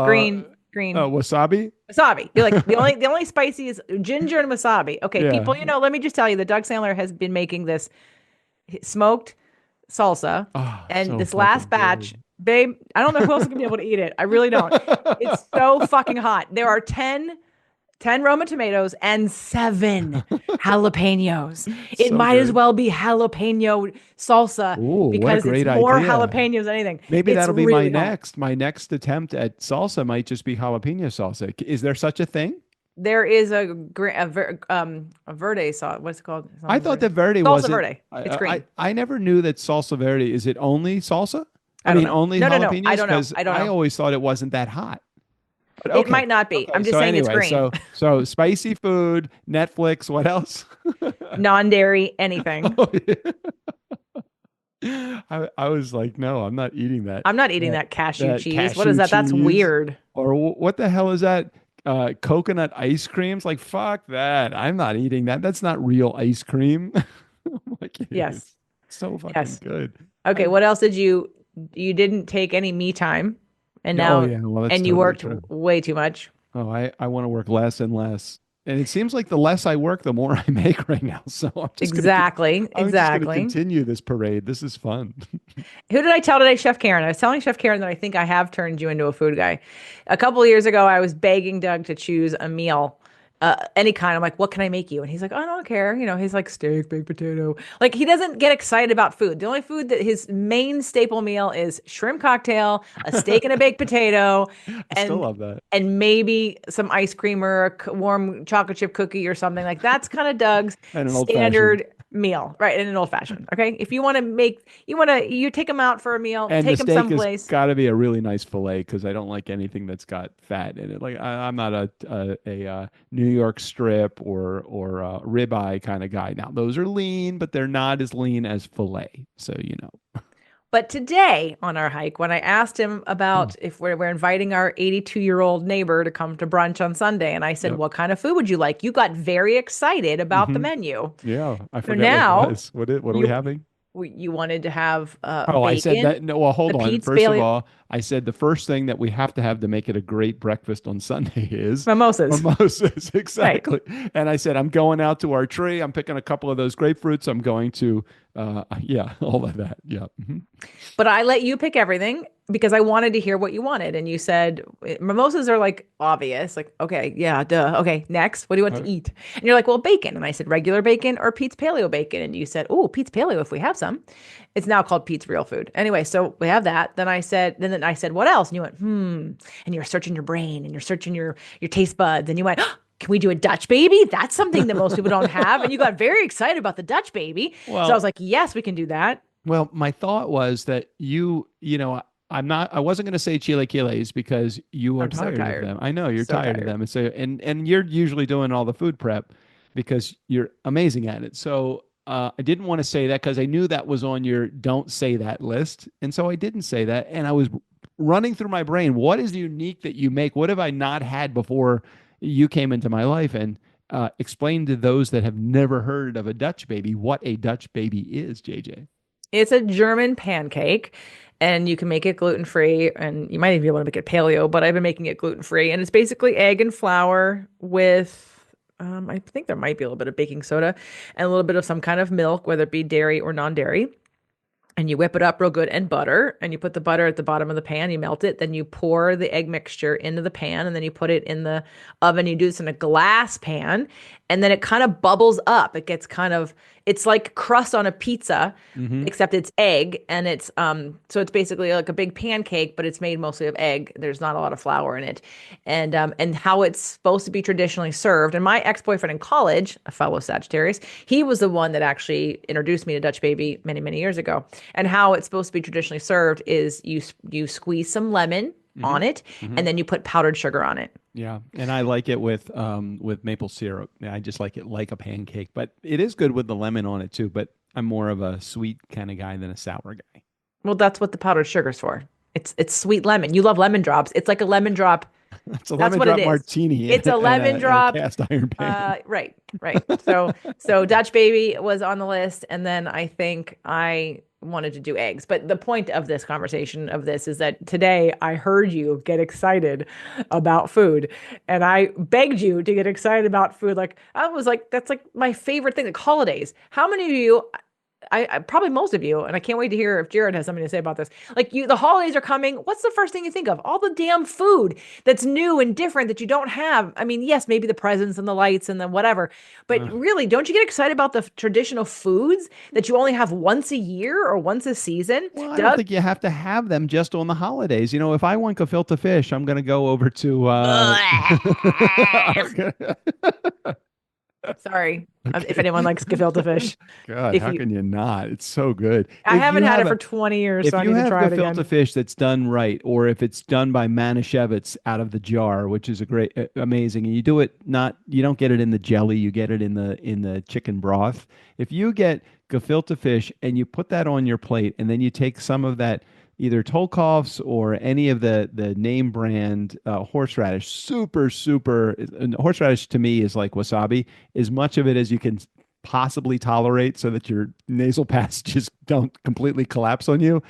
green Wasabi? wasabi. You're like the only spicy is ginger and wasabi. Okay, Yeah. people, let me just tell you that Doug Sandler has been making this smoked salsa, Oh, and so this last fucking batch, good. babe, I don't know who else is gonna be able to eat it. I really don't. It's so fucking hot. There are 10 Roma tomatoes and 7 jalapenos. It So might as good. well be jalapeno salsa Ooh, what a because it's great more idea. jalapenos than anything. Maybe It's that'll be my really hot. next. My next attempt at salsa might just be jalapeno salsa. Is there such a thing? There is a verde sauce. What's it called? It's I not thought verde. that verde Salsa wasn't. verde. It's green. I never knew that salsa verde. Is it only salsa? I I don't mean, know. only No, no, no. I jalapenos? don't know. Because I don't I know. always thought it wasn't that hot. But It okay, might not be. okay. I'm just So saying it's anyway, green. so spicy food, Netflix. What else? Non-dairy, anything. Oh, yeah. I was like, no, I'm not eating that. I'm not eating That that cashew that cheese. What is cashew that? That's cheese. weird. Or what the hell is that? Coconut ice creams? Like, fuck that. I'm not eating that. That's not real ice cream. Like, it Yes. is so fucking Yes. good. Okay, I, what else did you didn't take any me time and oh now yeah, well, that's and you totally worked true. way too much. Oh, I want to work less and less. And it seems like the less I work, the more I make right now. So Exactly. I'm just gonna Exactly. continue this parade. This is fun. Who did I tell today? Chef Karen. I was telling Chef Karen that I think I have turned you into a food guy. A couple of years ago, I was begging Doug to choose a meal, any kind. I'm like, what can I make you? And he's like, I don't care. He's like steak, baked potato. Like he doesn't get excited about food. The only food that his main staple meal is shrimp cocktail, a steak and a baked potato, I still and love that. and maybe some ice cream or a warm chocolate chip cookie or something. Like that's kind of Doug's And an old fashioned. standard meal, right? And an old fashioned. Okay. If you want to you take him out for a meal, And the take him steak has someplace. got to be a really nice fillet because I don't like anything that's got fat in it. Like I'm not a New York strip or ribeye kind of guy. Now those are lean, but they're not as lean as fillet. So you know. But today on our hike, when I asked him Hmm. about if we're inviting our 82-year-old neighbor to come to brunch on Sunday, and I said, Yep. what kind of food would you like? You got very excited about the Hmm. menu. Yeah, I So forget what it now was. What are we you having? you wanted to have Oh, I said bacon, that. No, well, the hold on. Pete's First of Paleo all, I said the first thing that we have to have to make it a great breakfast on Sunday is mimosas. mimosas. Right. Exactly. And I said, I'm going out to our tree. I'm picking a couple of those grapefruits. I'm going to, yeah, all of that. Yeah. Mhm. But I let you pick everything because I wanted to hear what you wanted. And you said mimosas are like obvious. Like, okay, yeah, duh. Okay, next. What do you want to Uh, eat? And you're like, well, bacon. And I said, regular bacon or Pete's Paleo bacon. And you said, oh, Pete's Paleo if we have some. It's now called Pete's Real Food. Anyway, so we have that. Then I said, what else? And you went, And you're searching your brain and you're searching your taste buds. And you went, can we do a Dutch baby? That's something that most people don't have. And you got very excited about the Dutch baby. So I was well, like, yes, we can do that. well, my thought was that I wasn't going to say chilaquiles because you are I'm so tired of tired. them. I know you're So tired of tired. them. And so, and you're usually doing all the food prep because you're amazing at it. So, I didn't want to say that because I knew that was on your don't say that list. And so I didn't say that. And I was running through my brain, what is unique that you make? What have I not had before you came into my life? And explain to those that have never heard of a Dutch baby what a Dutch baby is, JJ. It's a German pancake, and you can make it gluten free, and you might even be able to make it paleo, but I've been making it gluten free. And it's basically egg and flour with, I think there might be a little bit of baking soda and a little bit of some kind of milk, whether it be dairy or non dairy. and you whip it up real good, and butter, and you put the butter at the bottom of the pan, you melt it, then you pour the egg mixture into the pan, and then you put it in the oven. You do this in a glass pan, and then it kind of bubbles up. It gets kind of, it's like crust on a pizza, Mm-hmm. except it's egg, and it's so it's basically like a big pancake, but it's made mostly of egg. There's not a lot of flour in it. And how it's supposed to be traditionally served. And my ex-boyfriend in college, a fellow Sagittarius, he was the one that actually introduced me to Dutch Baby many, many years ago. And how it's supposed to be traditionally served is you squeeze some lemon Mm-hmm. on it, Mm-hmm. and then you put powdered sugar on it. Yeah, and I like it with maple syrup. Yeah, I just like it like a pancake, but it is good with the lemon on it too. But I'm more of a sweet kind of guy than a sour guy. Well, that's what the powdered sugar's for. It's sweet lemon. You love lemon drops. It's like a lemon drop. It's a That's lemon what it drop is. martini It's a lemon in a drop. cast iron pan. Right, right. So Dutch Baby was on the list, and then I think I wanted to do eggs. But the point of this conversation of this is that today I heard you get excited about food, and I begged you to get excited about food. Like I was like, that's like my favorite thing. Like holidays. How many of you? I probably most of you, and I can't wait to hear if Jared has something to say about this. Like the holidays are coming. What's the first thing you think of? All the damn food that's new and different that you don't have. I mean, yes, maybe the presents and the lights and the whatever, but really, don't you get excited about the traditional foods that you only have once a year or once a season? Well, I don't Doug? think you have to have them just on the holidays. You know, if I want gefilte fish, I'm going to go over to. Sorry, if Okay. anyone likes gefilte fish. God, If how you, can you not? It's so good. I haven't had it for 20 years, so If I you need to have try it gefilte again. fish that's done right, or if it's done by Manischewitz out of the jar, which is a great, amazing, and you do it not, you don't get it in the jelly, you get it in the chicken broth. If you get gefilte fish and you put that on your plate, and then you take some of that, either Tolkoff's or any of the name brand horseradish, super, and horseradish to me is like wasabi, as much of it as you can possibly tolerate so that your nasal passages don't completely collapse on you.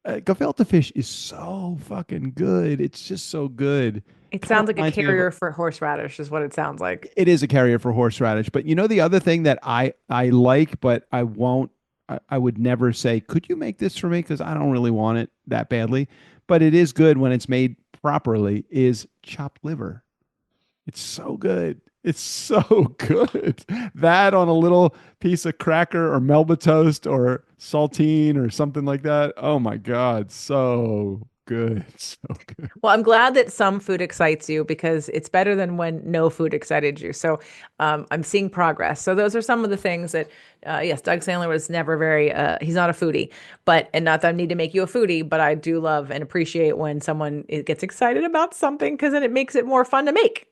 Gefilte fish is so fucking good. It's just so good. It Kind of sounds like a reminds me of carrier for horseradish, is what it sounds like. it is a carrier for horseradish. But you know the other thing that I like, but I won't. I would never say, could you make this for me? Because I don't really want it that badly. But it is good when it's made properly. Is chopped liver. It's so good. It's so good. That on a little piece of cracker or Melba toast or saltine or something like that. Oh my God. So good. So good. Well, I'm glad that some food excites you because it's better than when no food excited you. So I'm seeing progress. So those are some of the things that, yes, Doug Sandler was never very, he's not a foodie, and not that I need to make you a foodie, but I do love and appreciate when someone gets excited about something because then it makes it more fun to make.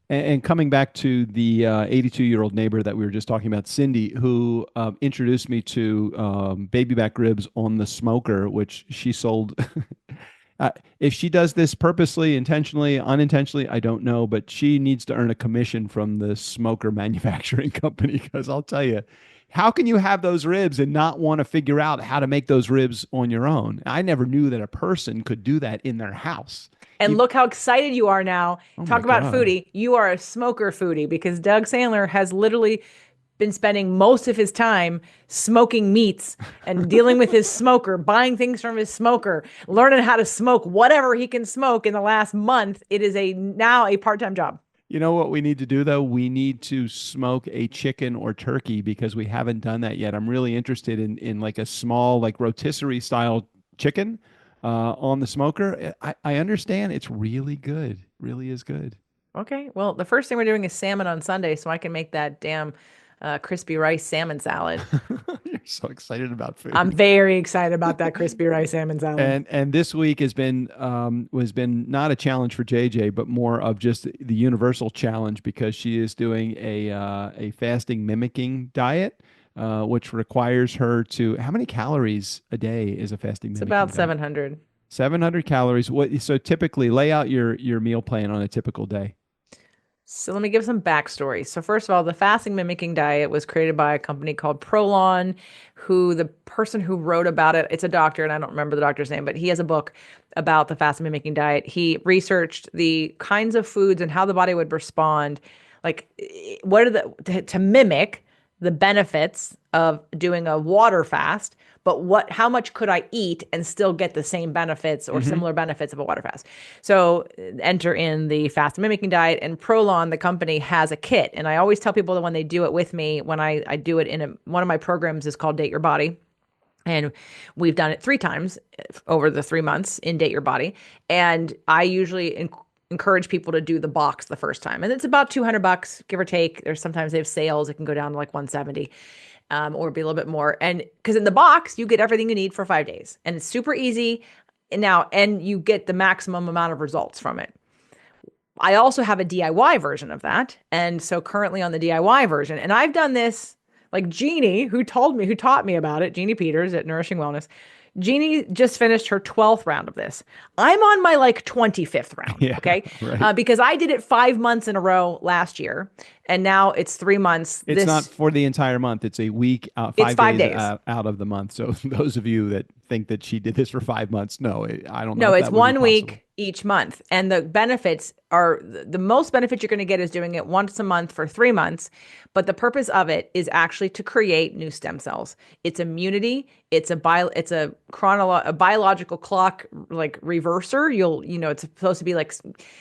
And coming back to the 82-year-old neighbor that we were just talking about, Cindy, who introduced me to baby back ribs on the smoker, which she sold. If she does this purposely, intentionally, unintentionally, I don't know, but she needs to earn a commission from the smoker manufacturing company because I'll tell you, how can you have those ribs and not want to figure out how to make those ribs on your own? I never knew that a person could do that in their house. And You, look how excited you are now. oh my Talk about God. foodie. You are a smoker foodie because Doug Sandler has literally been spending most of his time smoking meats and dealing with his smoker, buying things from his smoker, learning how to smoke whatever he can smoke in the last month. It is now a part-time job. You know what we need to do though? We need to smoke a chicken or turkey because we haven't done that yet. I'm really interested in like a small, like rotisserie style chicken on the smoker. I understand it's really good. Really is good. Okay. Well, the first thing we're doing is salmon on Sunday, so I can make that damn crispy rice salmon salad. You're so excited about I'm food. very excited about that crispy rice salmon salad. And this week has been not a challenge for JJ, but more of just the universal challenge because she is doing a fasting mimicking diet, which requires her to how many calories a day is a fasting It's mimicking about diet? 700. 700 calories. What so typically lay out your meal plan on a typical day. So let me give some backstory. So first of all, the fasting mimicking diet was created by a company called Prolon, who the person who wrote about it, it's a doctor, and I don't remember the doctor's name, but he has a book about the fasting mimicking diet. He researched the kinds of foods and how the body would respond, like what are to mimic the benefits of doing a water fast, but how much could I eat and still get the same benefits or similar benefits of a water fast? So enter in the fast mimicking diet, and Prolon, the company, has a kit. And I always tell people that when they do it with me, when I do it one of my programs is called Date Your Body. And we've done it 3 times over the 3 months in Date Your Body. And I usually encourage people to do the box the first time. And it's about $200, give or take. There's sometimes they have sales. It can go down to like 170, or be a little bit more. And because in the box, you get everything you need for 5 days. And it's super easy and you get the maximum amount of results from it. I also have a DIY version of that. And so currently on the DIY version, and I've done this like Jeannie, who taught me about it, Jeannie Peters at Nourishing Wellness. Jeannie just finished her 12th round of this. I'm on my like 25th round. Yeah, okay. right. Because I did it 5 months in a row last year, and now it's 3 months. It's not for the entire month. It's a week, 5 days. Out of the month. So those of you that think that she did this for 5 months, no, I don't know. No, it's 1 week each month. And the benefits are the most benefit you're going to get is doing it once a month for 3 months. But the purpose of it is actually to create new stem cells. It's immunity. It's a biological clock like reverser. It's supposed to be like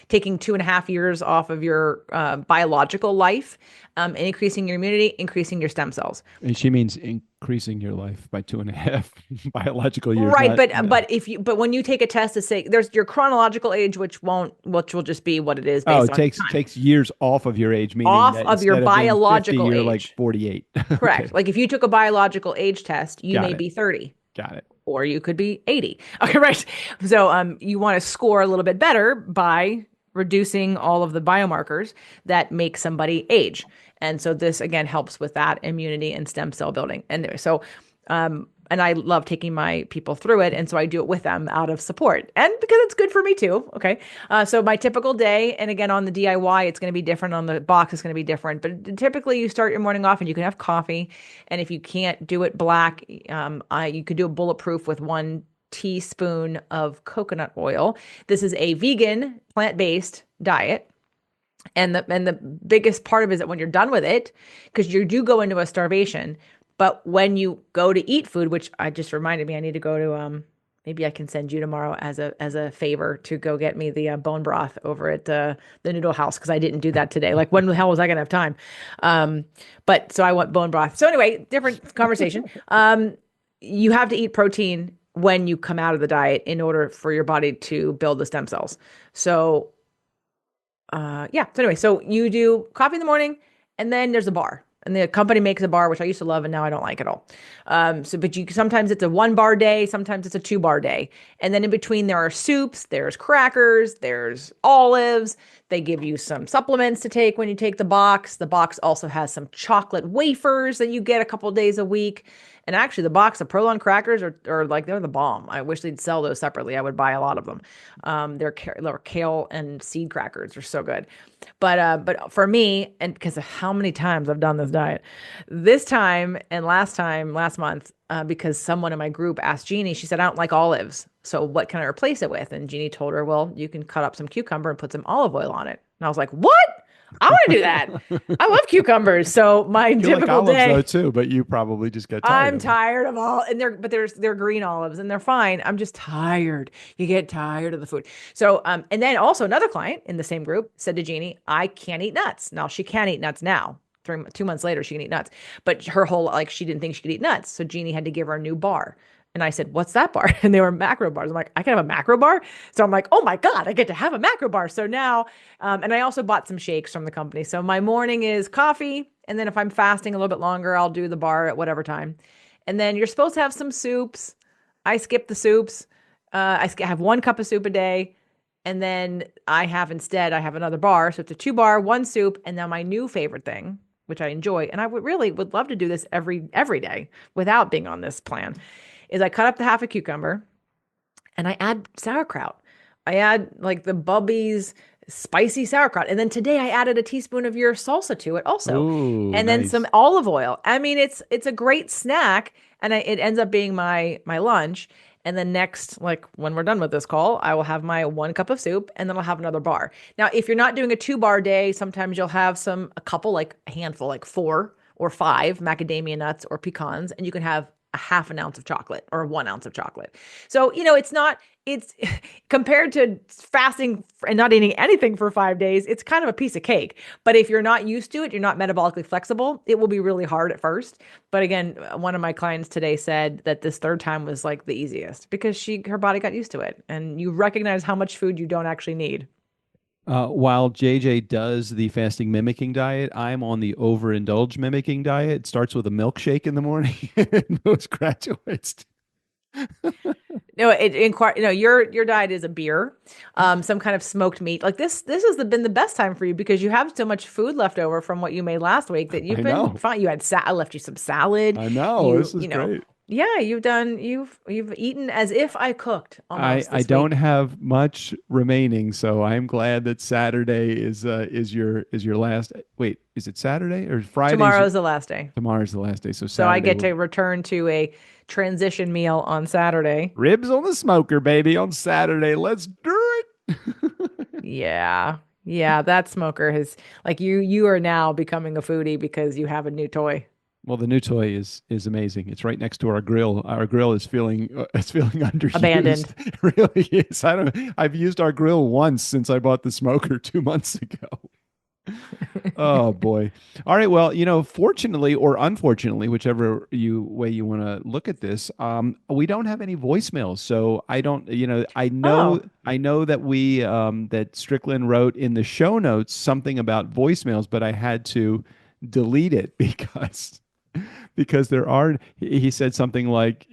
taking 2.5 years off of your biological life, and increasing your immunity, increasing your stem cells. And she means increasing your life by 2.5 biological years. Right, but when you take a test to say there's your chronological age, which will just be what it is. Based it takes years off of your age, meaning off that of your biological 50, you're age. like 48. Correct. Okay. Like if you took a biological age test, you may be 30. Got it. Or you could be 80. Okay, right. So you want to score a little bit better by reducing all of the biomarkers that make somebody age. And so this again helps with that immunity and stem cell building. And so and I love taking my people through it. And so I do it with them out of support and because it's good for me too. Okay. So my typical day, and again, on the DIY, it's going to be different. On the box, it's going to be different. But typically you start your morning off and you can have coffee. And if you can't do it black, you could do a bulletproof with 1 teaspoon of coconut oil. This is a vegan, plant-based diet. And the biggest part of it is that when you're done with it, because you do go into a starvation, but when you go to eat food, which I just reminded me, I need to go to, maybe I can send you tomorrow as a favor to go get me the bone broth over at the noodle house, because I didn't do that today. Like, when the hell was I going to have time? But so I want bone broth. So anyway, different conversation. You have to eat protein when you come out of the diet in order for your body to build the stem cells. So So anyway, so you do coffee in the morning, and then there's a bar. And the company makes a bar, which I used to love, and now I don't like at all. But sometimes it's a 1 bar day, sometimes it's a 2 bar day. And then in between there are soups, there's crackers, there's olives. They give you some supplements to take when you take the box. The box also has some chocolate wafers that you get a couple days a week. And actually, the box of Prolon crackers are like, they're the bomb. I wish they'd sell those separately. I would buy a lot of them. They're kale and seed crackers. They're so good. But for me, and because of how many times I've done this diet, this time and last month, because someone in my group asked Jeannie, she said, I don't like olives. So what can I replace it with? And Jeannie told her, well, you can cut up some cucumber and put some olive oil on it. And I was like, what? I want to do that. I love cucumbers. So my typical like day, though too, but you probably just get tired. I'm tired of all, and they're green olives and they're fine. I'm just tired. You get tired of the food. So, and then also another client in the same group said to Jeannie, I can't eat nuts. Now she can't eat nuts now. 2 months later, she can eat nuts, but her whole, she didn't think she could eat nuts. So Jeannie had to give her a new bar. And I said, what's that bar? And they were macro bars. I'm like, I can have a macro bar? So I'm like, oh my God, I get to have a macro bar. So now, and I also bought some shakes from the company. So my morning is coffee. And then if I'm fasting a little bit longer, I'll do the bar at whatever time. And then you're supposed to have some soups. I skip the soups. I have 1 cup of soup a day. And then I have another bar. So it's a 2 bar, 1 soup. And now my new favorite thing, which I enjoy, and I would love to do this every day without being on this plan, is I cut up the half a cucumber and I add sauerkraut. I add like the Bubby's spicy sauerkraut. And then today I added a teaspoon of your salsa to it also. Ooh, and then nice. some olive oil. I mean, it's a great snack, and it ends up being my lunch. And then next, like when we're done with this call, I will have my 1 cup of soup, and then I'll have another bar. Now, if you're not doing a 2 bar day, sometimes you'll have a couple, like a handful, like 4 or 5 macadamia nuts or pecans, and you can have a half an ounce of chocolate or 1 ounce of chocolate. So, it's compared to fasting and not eating anything for 5 days, it's kind of a piece of cake. But if you're not used to it, you're not metabolically flexible, it will be really hard at first. But again, one of my clients today said that this third time was like the easiest because her body got used to it. And you recognize how much food you don't actually need. While JJ does the fasting mimicking diet, I'm on the overindulge mimicking diet. It starts with a milkshake in the morning and most graduates. No, your diet is a beer, some kind of smoked meat. Like this has been the best time for you because you have so much food left over from what you made last week that you've been fine. You had I left you some salad. I know, this is great. Yeah, you've eaten as if I cooked almost I don't have much remaining, so I'm glad that Saturday is your last. Wait, is it Saturday or Friday? Tomorrow's the last day. Tomorrow's the last day, so Saturday I get to return to a transition meal on Saturday. Ribs on the smoker, baby, on Saturday. Let's do it. Yeah, that smoker has you are now becoming a foodie because you have a new toy. Well, the new toy is amazing. It's right next to our grill. Our grill is feeling underused. Abandoned. It really is. I've used our grill once since I bought the smoker 2 months ago. Oh boy. All right. Well, fortunately or unfortunately, whichever way you want to look at this, we don't have any voicemails. So I don't, I know that that Strickland wrote in the show notes something about voicemails, but I had to delete it because there are, he said something like,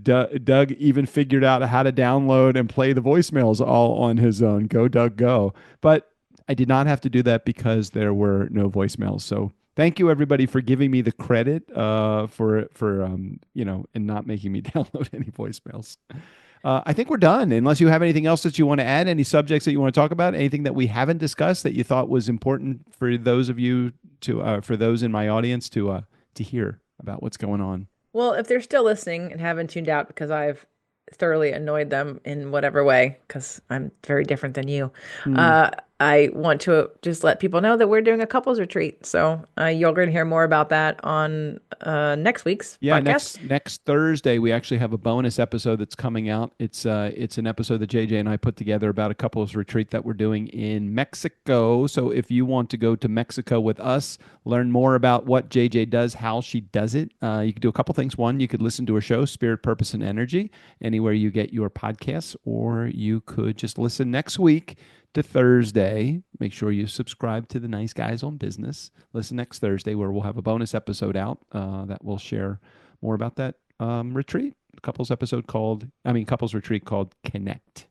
Doug even figured out how to download and play the voicemails all on his own. Go, Doug, go. But I did not have to do that because there were no voicemails. So thank you, everybody, for giving me the credit for and not making me download any voicemails. I think we're done. Unless you have anything else that you want to add, any subjects that you want to talk about, anything that we haven't discussed that you thought was important for those of you for those in my audience to hear about what's going on. Well, if they're still listening and haven't tuned out because I've thoroughly annoyed them in whatever way, because I'm very different than you, I want to just let people know that we're doing a couples retreat. So you're going to hear more about that on next week's podcast. Next Thursday, we actually have a bonus episode that's coming out. It's an episode that JJ and I put together about a couples retreat that we're doing in Mexico. So if you want to go to Mexico with us, learn more about what JJ does, how she does it, you could do a couple things. One, you could listen to a show, Spirit, Purpose, and Energy, anywhere you get your podcasts, or you could just listen next week to Thursday. Make sure you subscribe to the Nice Guys on Business. Listen next Thursday where we'll have a bonus episode out that will share more about that retreat. Couples retreat called Connect.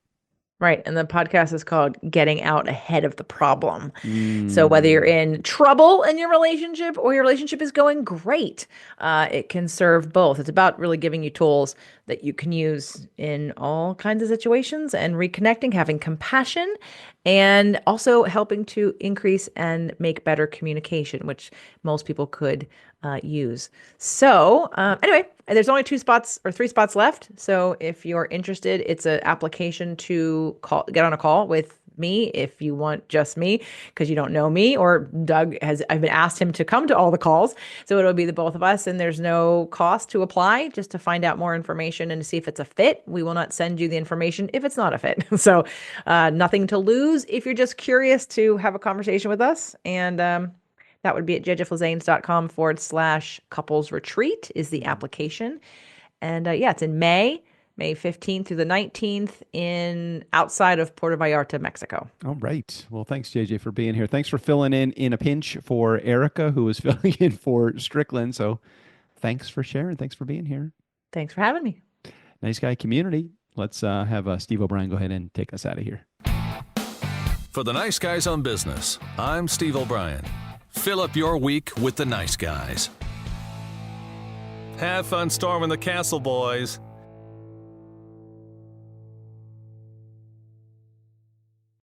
Right. And the podcast is called Getting Out Ahead of the Problem. So whether you're in trouble in your relationship or your relationship is going great, it can serve both. It's about really giving you tools that you can use in all kinds of situations and reconnecting, having compassion, and also helping to increase and make better communication, which most people could use. So anyway, there's only 3 spots left. So if you're interested, it's an application to get on a call with me if you want just me, because you don't know me, or I've been asked him to come to all the calls. So it'll be the both of us, and there's no cost to apply, just to find out more information and to see if it's a fit. We will not send you the information if it's not a fit. So nothing to lose if you're just curious to have a conversation with us. And that would be at jjflazanes.com/couples retreat is the application. And it's in May 15th through the 19th outside of Puerto Vallarta, Mexico. All right. Well, thanks, JJ, for being here. Thanks for filling in a pinch for Erica, who was filling in for Strickland. So thanks for sharing. Thanks for being here. Thanks for having me. Nice Guy community. Let's have Steve O'Brien go ahead and take us out of here. For the Nice Guys on Business, I'm Steve O'Brien. Fill up your week with the Nice Guys. Have fun storming the castle, boys.